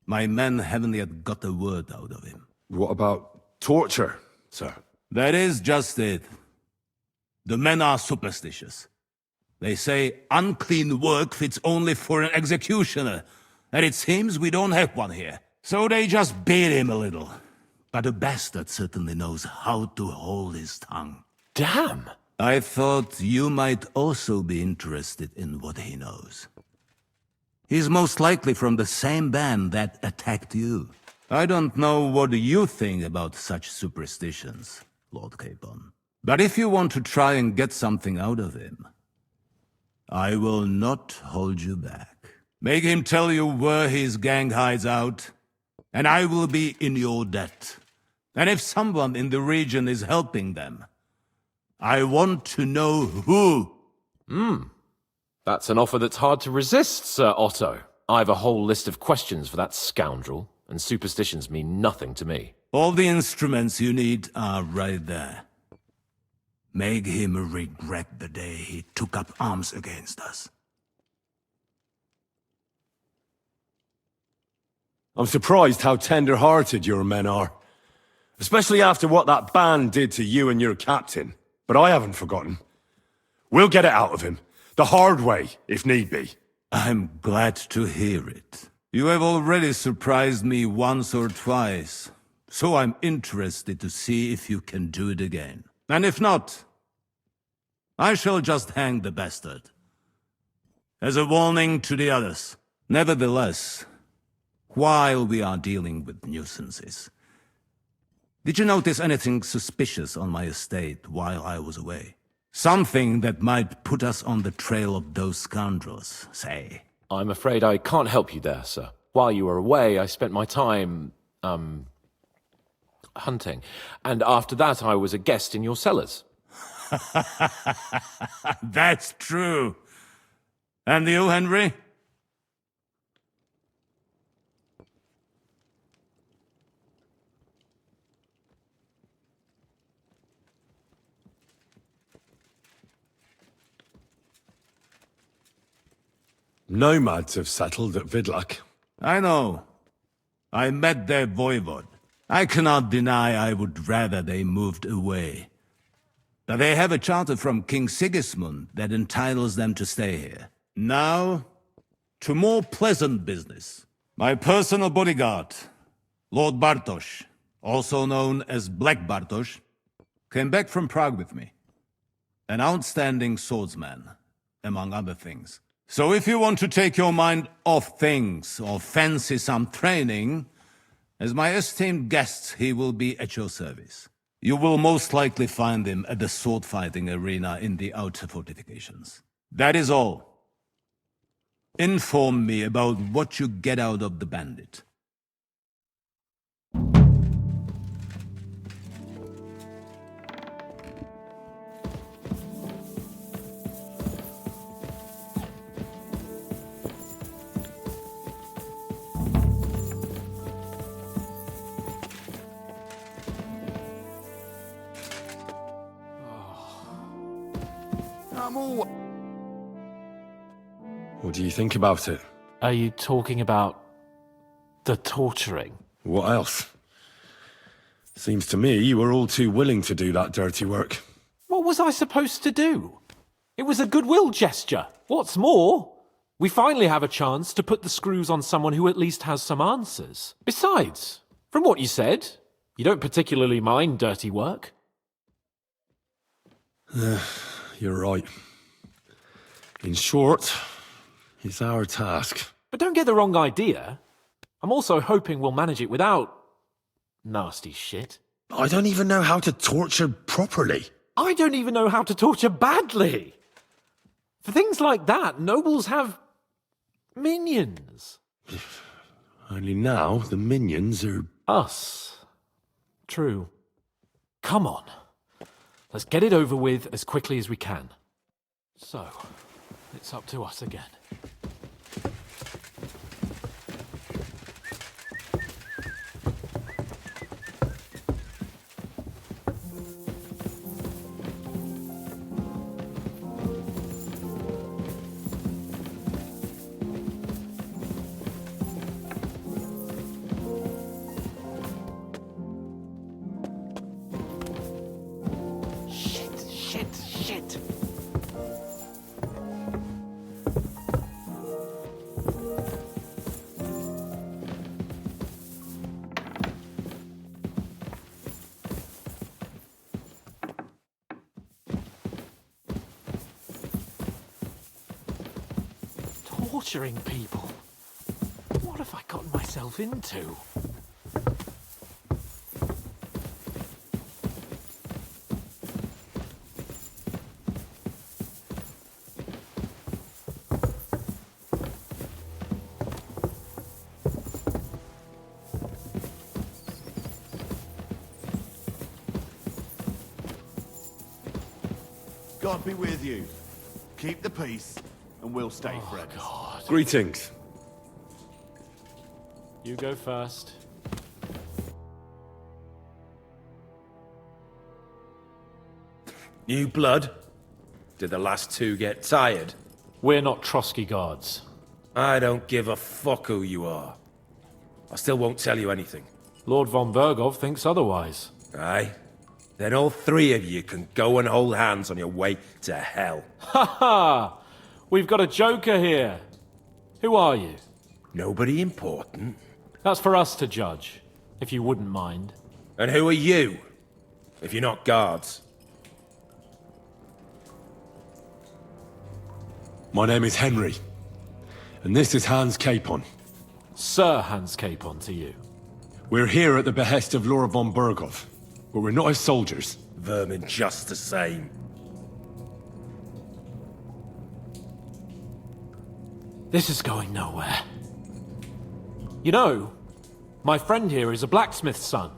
My men haven't yet got a word out of him. What about torture, sir? That is just it. The men are superstitious. They say unclean work fits only for an executioner, and it seems we don't have one here. So they just beat him a little. But the bastard certainly knows how to hold his tongue. Damn! I thought you might also be interested in what he knows. He's most likely from the same band that attacked you. I don't know what you think about such superstitions, Lord Capon. But if you want to try and get something out of him, I will not hold you back. Make him tell you where his gang hides out, and I will be in your debt. And if someone in the region is helping them, I want to know who. That's an offer that's hard to resist, Sir Otto. I have a whole list of questions for that scoundrel, and superstitions mean nothing to me. All the instruments you need are right there. Make him regret the day he took up arms against us. I'm surprised how tender-hearted your men are. Especially after what that band did to you and your captain. But I haven't forgotten. We'll get it out of him. The hard way, if need be. I'm glad to hear it. You have already surprised me once or twice, so I'm interested to see if you can do it again. And if not, I shall just hang the bastard. As a warning to the others. Nevertheless, while we are dealing with nuisances, did you notice anything suspicious on my estate while I was away? Something that might put us on the trail of those scoundrels, say. I'm afraid I can't help you there, sir. While you were away, I spent my time, hunting. And after that, I was a guest in your cellars. That's true. And you, Henry? Nomads have settled at Vidlak. I know. I met their voivod. I cannot deny I would rather they moved away. But they have a charter from King Sigismund that entitles them to stay here. Now, to more pleasant business. My personal bodyguard, Lord Bartosz, also known as Black Bartosz, came back from Prague with me. An outstanding swordsman, among other things. So if you want to take your mind off things or fancy some training, as my esteemed guest, he will be at your service. You will most likely find him at the sword-fighting arena in the outer fortifications. That is all. Inform me about what you get out of the bandit. I'm all... What do you think about it? Are you talking about the torturing? What else? Seems to me you were all too willing to do that dirty work. What was I supposed to do? It was a goodwill gesture. What's more, we finally have a chance to put the screws on someone who at least has some answers. Besides, from what you said, you don't particularly mind dirty work. You're right. In short, it's our task. But don't get the wrong idea. I'm also hoping we'll manage it without nasty shit. I don't even know how to torture properly. I don't even know how to torture badly. For things like that, nobles have minions. Only now the minions are... Us. True. Come on. Let's get it over with as quickly as we can. So, it's up to us again. Shit. Torturing people. What have I gotten myself into? God be with you. Keep the peace, and we'll stay friends. God. Greetings. You go first. New blood? Did the last two get tired? We're not Trotsky guards. I don't give a fuck who you are. I still won't tell you anything. Lord von Bergov thinks otherwise. Aye? Then all three of you can go and hold hands on your way to hell. Ha ha! We've got a joker here. Who are you? Nobody important. That's for us to judge, if you wouldn't mind. And who are you? If you're not guards. My name is Henry. And this is Hans Capon. Sir Hans Capon to you. We're here at the behest of Lord von Bergov. But we're not his soldiers. Vermin just the same. This is going nowhere. You know, my friend here is a blacksmith's son.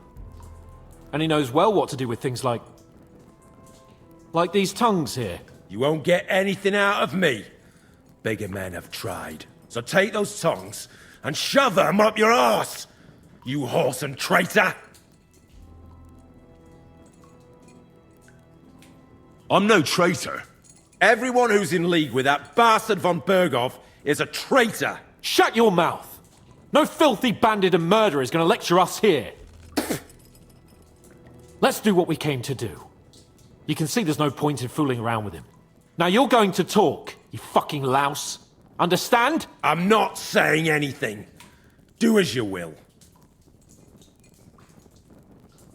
And he knows well what to do with things like these tongues here. You won't get anything out of me. Bigger men have tried. So take those tongues and shove them up your arse, you whoreson traitor! I'm no traitor. Everyone who's in league with that bastard von Bergov is a traitor! Shut your mouth! No filthy bandit and murderer is going to lecture us here. Let's do what we came to do. You can see there's no point in fooling around with him. Now you're going to talk, you fucking louse. Understand? I'm not saying anything. Do as you will.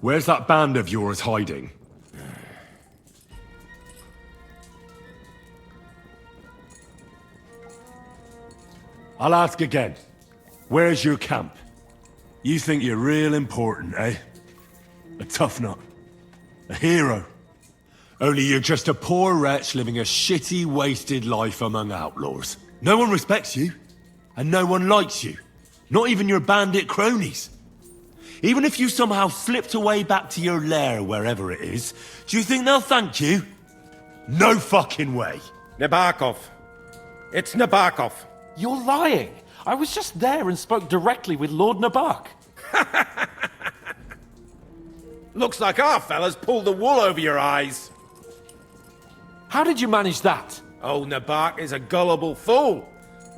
Where's that band of yours hiding? I'll ask again. Where's your camp? You think you're real important, eh? A tough nut. A hero. Only you're just a poor wretch living a shitty, wasted life among outlaws. No one respects you. And no one likes you. Not even your bandit cronies. Even if you somehow slipped away back to your lair, wherever it is, do you think they'll thank you? No fucking way. Nabokov. It's Nabokov. You're lying. I was just there and spoke directly with Lord Nabok. Looks like our fellas pulled the wool over your eyes. How did you manage that? Old Nabark is a gullible fool,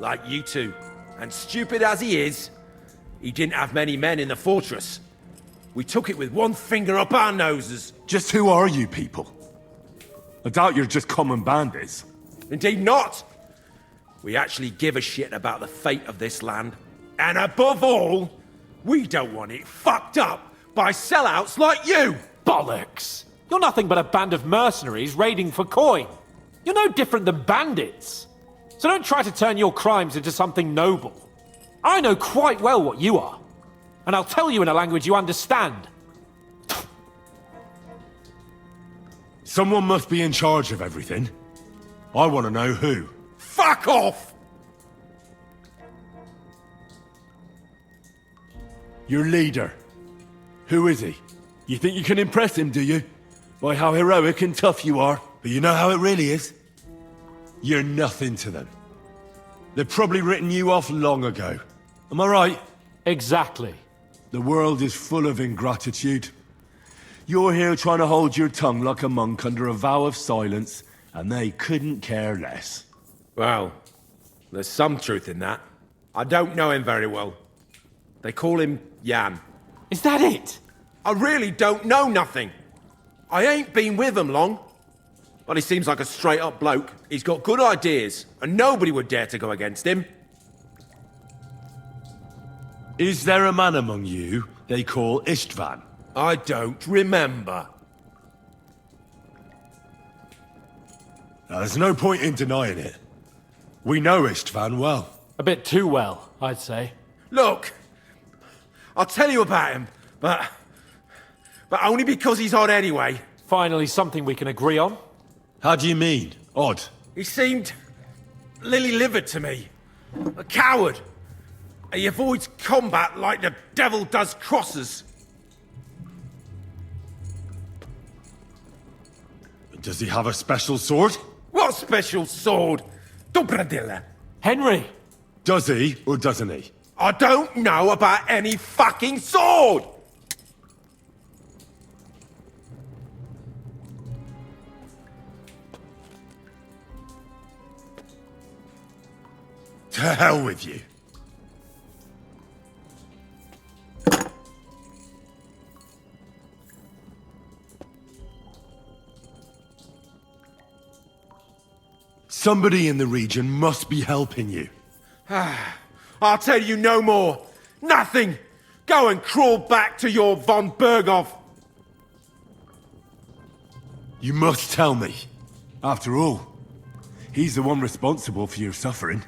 like you two. And stupid as he is, he didn't have many men in the fortress. We took it with one finger up our noses. Just who are you people? I doubt you're just common bandits. Indeed not. We actually give a shit about the fate of this land. And above all, we don't want it fucked up by sellouts like you! Bollocks! You're nothing but a band of mercenaries raiding for coin. You're no different than bandits. So don't try to turn your crimes into something noble. I know quite well what you are. And I'll tell you in a language you understand. Someone must be in charge of everything. I want to know who. Fuck off! Your leader. Who is he? You think you can impress him, do you? By how heroic and tough you are. But you know how it really is? You're nothing to them. They've probably written you off long ago. Am I right? Exactly. The world is full of ingratitude. You're here trying to hold your tongue like a monk under a vow of silence, and they couldn't care less. Well, there's some truth in that. I don't know him very well. They call him Jan. Is that it? I really don't know nothing. I ain't been with him long. But he seems like a straight-up bloke. He's got good ideas, and nobody would dare to go against him. Is there a man among you they call Istvan? I don't remember. Now, there's no point in denying it. We know Istvan well. A bit too well, I'd say. Look, I'll tell you about him, but only because he's odd anyway. Finally something we can agree on. How do you mean, odd? He seemed lily-livered to me. A coward. He avoids combat like the devil does crosses. Does he have a special sword? What special sword? Dobradilla. Henry! Does he, or doesn't he? I don't know about any fucking sword! To hell with you. Somebody in the region must be helping you. I'll tell you no more. Nothing. Go and crawl back to your von Berghoff. You must tell me. After all, he's the one responsible for your suffering.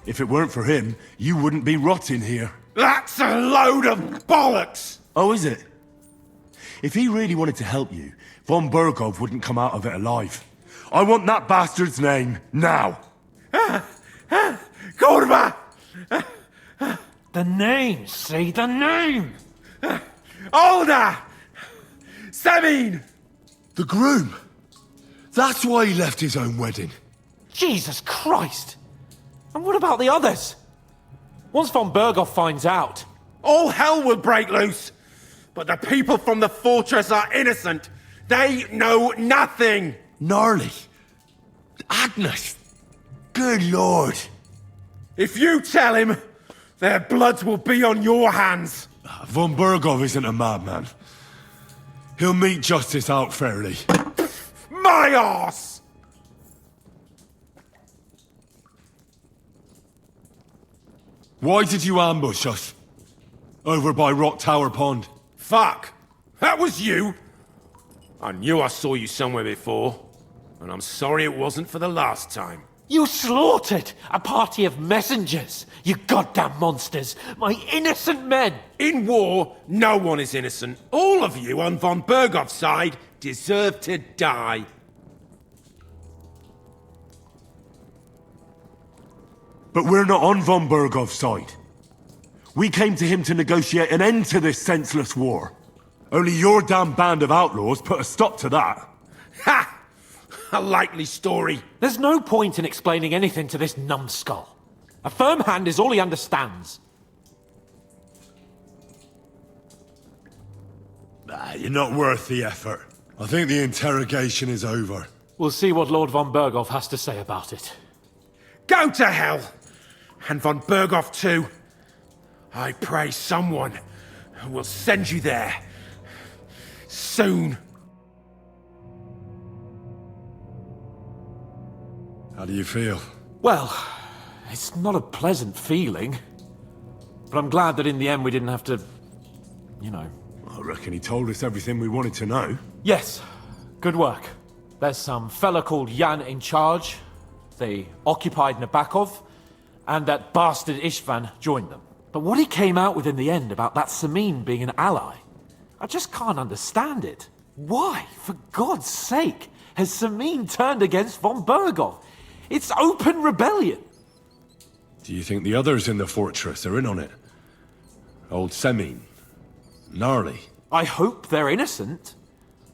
If it weren't for him, you wouldn't be rotting here. That's a load of bollocks! Oh, is it? If he really wanted to help you, von Berghoff wouldn't come out of it alive. I want that bastard's name, now! Kurva! The name, say the name! Olda! Sabine! The groom! That's why he left his own wedding. Jesus Christ! And what about the others? Once von Berghoff finds out... All hell will break loose! But the people from the fortress are innocent! They know nothing! Gnarly. Agnes. Good lord. If you tell him, their blood will be on your hands. Von Berghoff isn't a madman. He'll mete justice out fairly. My arse! Why did you ambush us? Over by Rock Tower Pond. Fuck! That was you! I knew I saw you somewhere before. And I'm sorry it wasn't for the last time. You slaughtered a party of messengers, you goddamn monsters! My innocent men! In war, no one is innocent. All of you on von Berghoff's side deserve to die. But we're not on von Berghoff's side. We came to him to negotiate an end to this senseless war. Only your damn band of outlaws put a stop to that. Ha! A likely story. There's no point in explaining anything to this numbskull. A firm hand is all he understands. You're not worth the effort. I think the interrogation is over. We'll see what Lord von Berghoff has to say about it. Go to hell! And von Berghoff too. I pray someone will send you there. Soon. How do you feel? Well, it's not a pleasant feeling. But I'm glad that in the end we didn't have to, you know... I reckon he told us everything we wanted to know. Yes, good work. There's some fella called Jan in charge. They occupied Nabakov, and that bastard Istvan joined them. But what he came out with in the end about that Samin being an ally, I just can't understand it. Why, for God's sake, has Samin turned against von Berghoff? It's open rebellion. Do you think the others in the fortress are in on it? Old Semin? Gnarly? I hope they're innocent.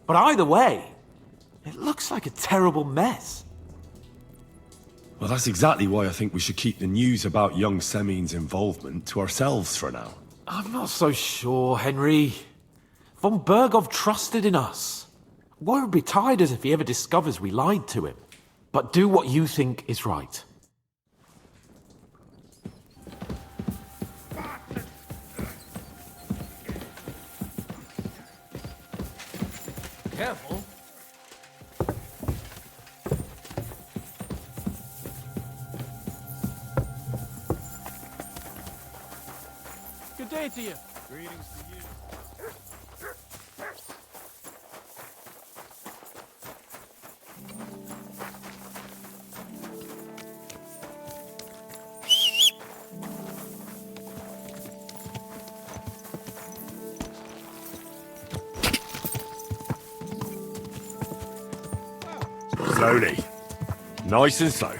But either way, it looks like a terrible mess. Well, that's exactly why I think we should keep the news about young Semin's involvement to ourselves for now. I'm not so sure, Henry. Von Berghoff trusted in us. Won't be tired as if he ever discovers we lied to him. But do what you think is right. Careful. Good day to you. Greetings to you. Slowly. Nice and slow.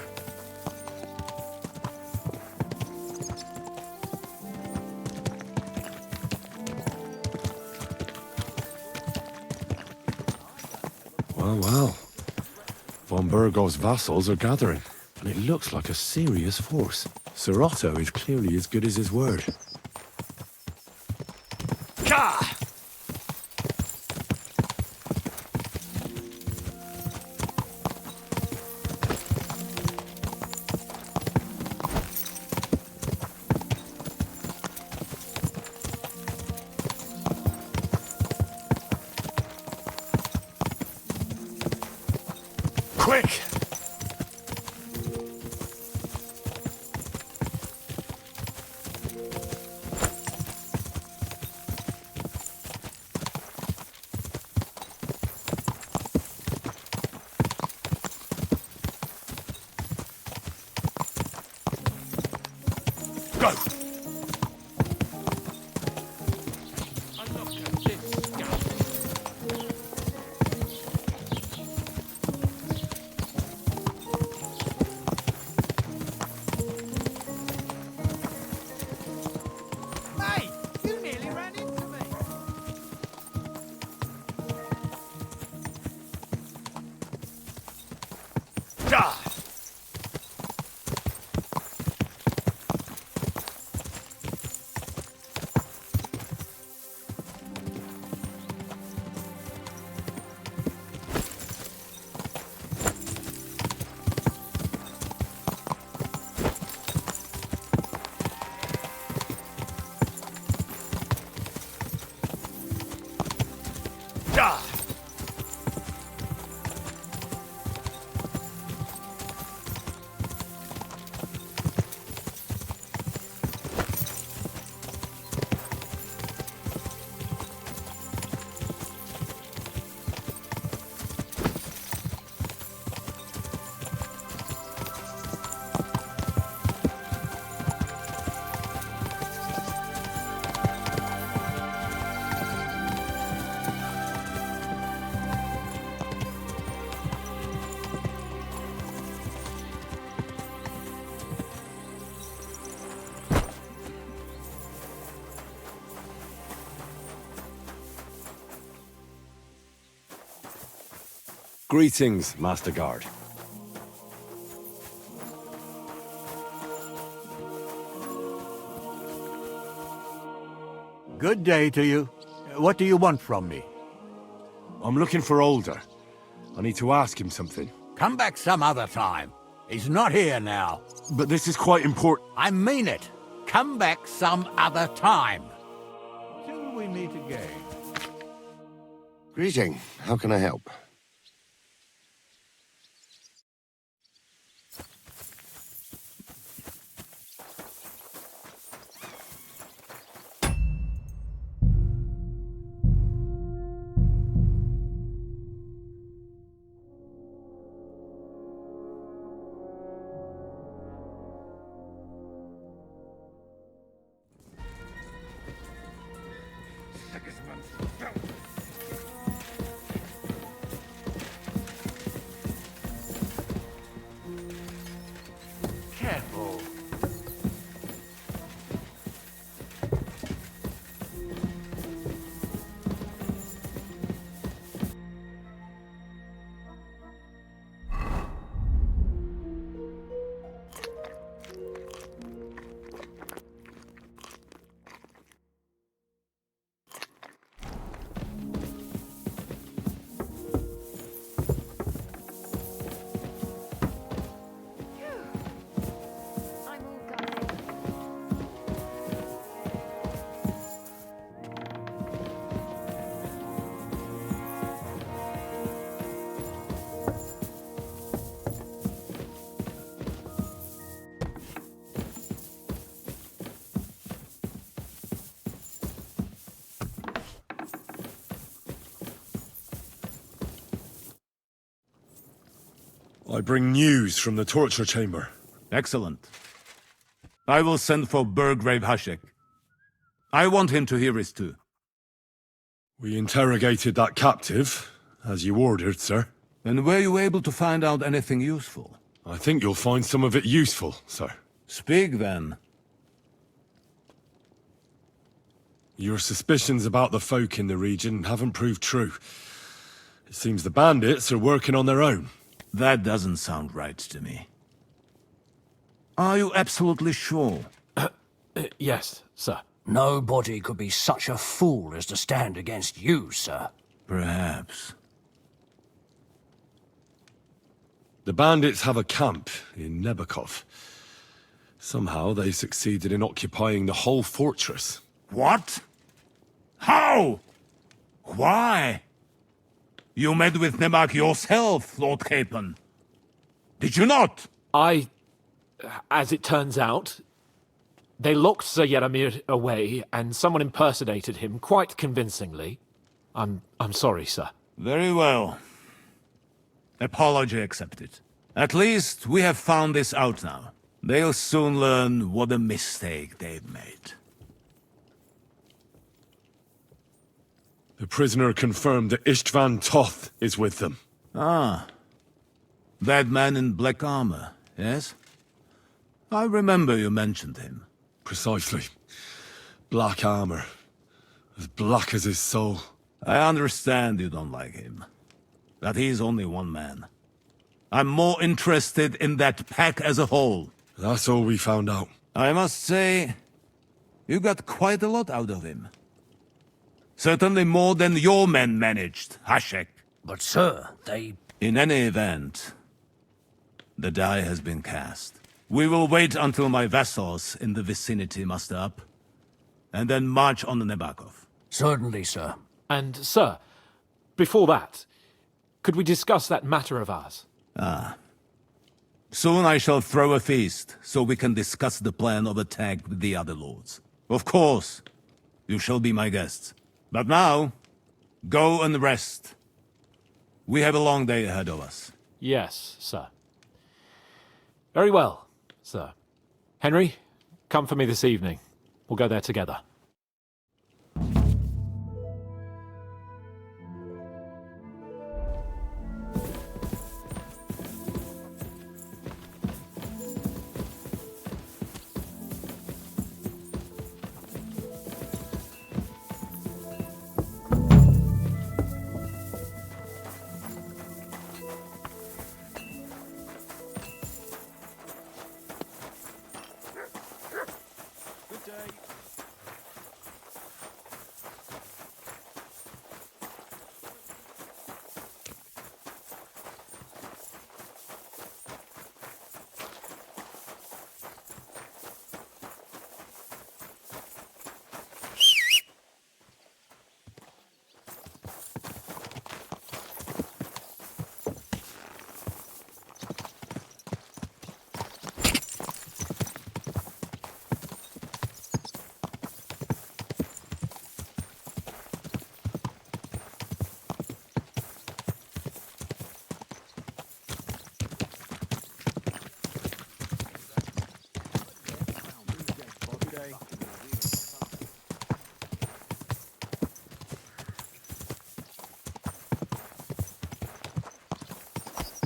Well. Von Berghoff's vassals are gathering, and it looks like a serious force. Sir Otto is clearly as good as his word. Quick! Go! Greetings, Master Guard. Good day to you. What do you want from me? I'm looking for Older. I need to ask him something. Come back some other time. He's not here now. But this is quite important. I mean it. Come back some other time. Till we meet again. Greeting. How can I help? Careful. I bring news from the torture chamber. Excellent. I will send for Burgrave Hashek. I want him to hear it too. We interrogated that captive, as you ordered, sir. And were you able to find out anything useful? I think you'll find some of it useful, sir. Speak then. Your suspicions about the folk in the region haven't proved true. It seems the bandits are working on their own. That doesn't sound right to me. Are you absolutely sure? Yes, sir. Nobody could be such a fool as to stand against you, sir. Perhaps. The bandits have a camp in Nebakov. Somehow they succeeded in occupying the whole fortress. What? How? Why? You met with Nemak yourself, Lord Capon. Did you not? As it turns out, they locked Sir Yaramir away, and someone impersonated him quite convincingly. I'm sorry, sir. Very well. Apology accepted. At least we have found this out now. They'll soon learn what a mistake they've made. The prisoner confirmed that Istvan Toth is with them. Ah. That man in black armor, yes? I remember you mentioned him. Precisely. Black armor. As black as his soul. I understand you don't like him. But he's only one man. I'm more interested in that pack as a whole. That's all we found out. I must say, you got quite a lot out of him. Certainly more than your men managed, Hashek. But sir, they... In any event, the die has been cast. We will wait until my vassals in the vicinity muster up, and then march on the Nebakov. Certainly, sir. And, sir, before that, could we discuss that matter of ours? Ah. Soon I shall throw a feast, so we can discuss the plan of attack with the other lords. Of course, you shall be my guests. But now, go and rest. We have a long day ahead of us. Yes, sir. Very well, sir. Henry, come for me this evening. We'll go there together.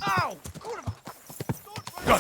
Ow! Kurwa! Go!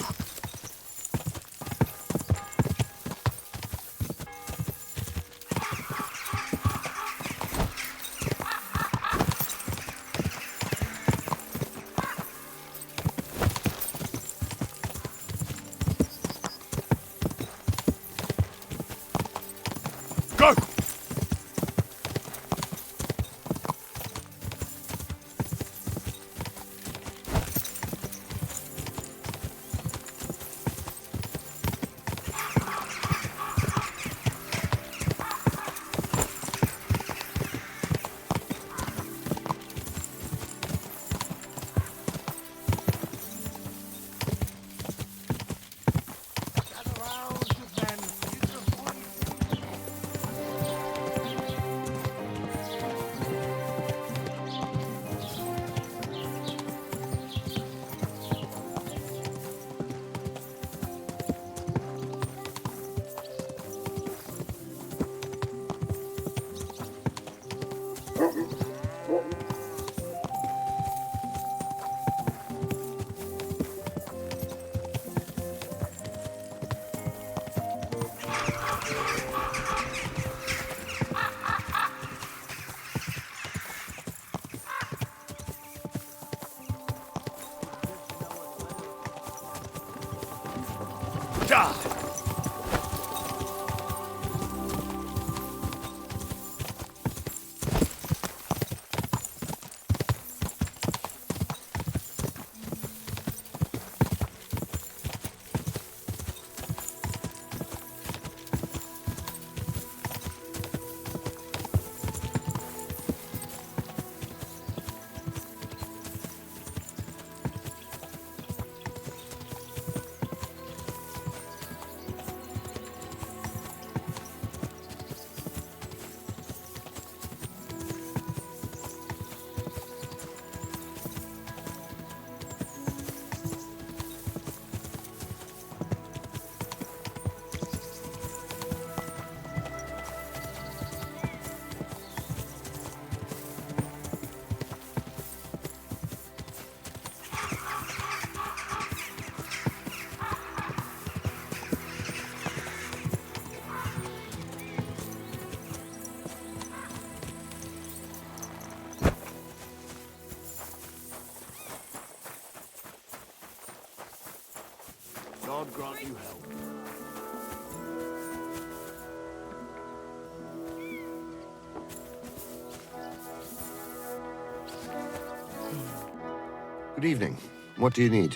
Go! God grant you help. Good evening. What do you need?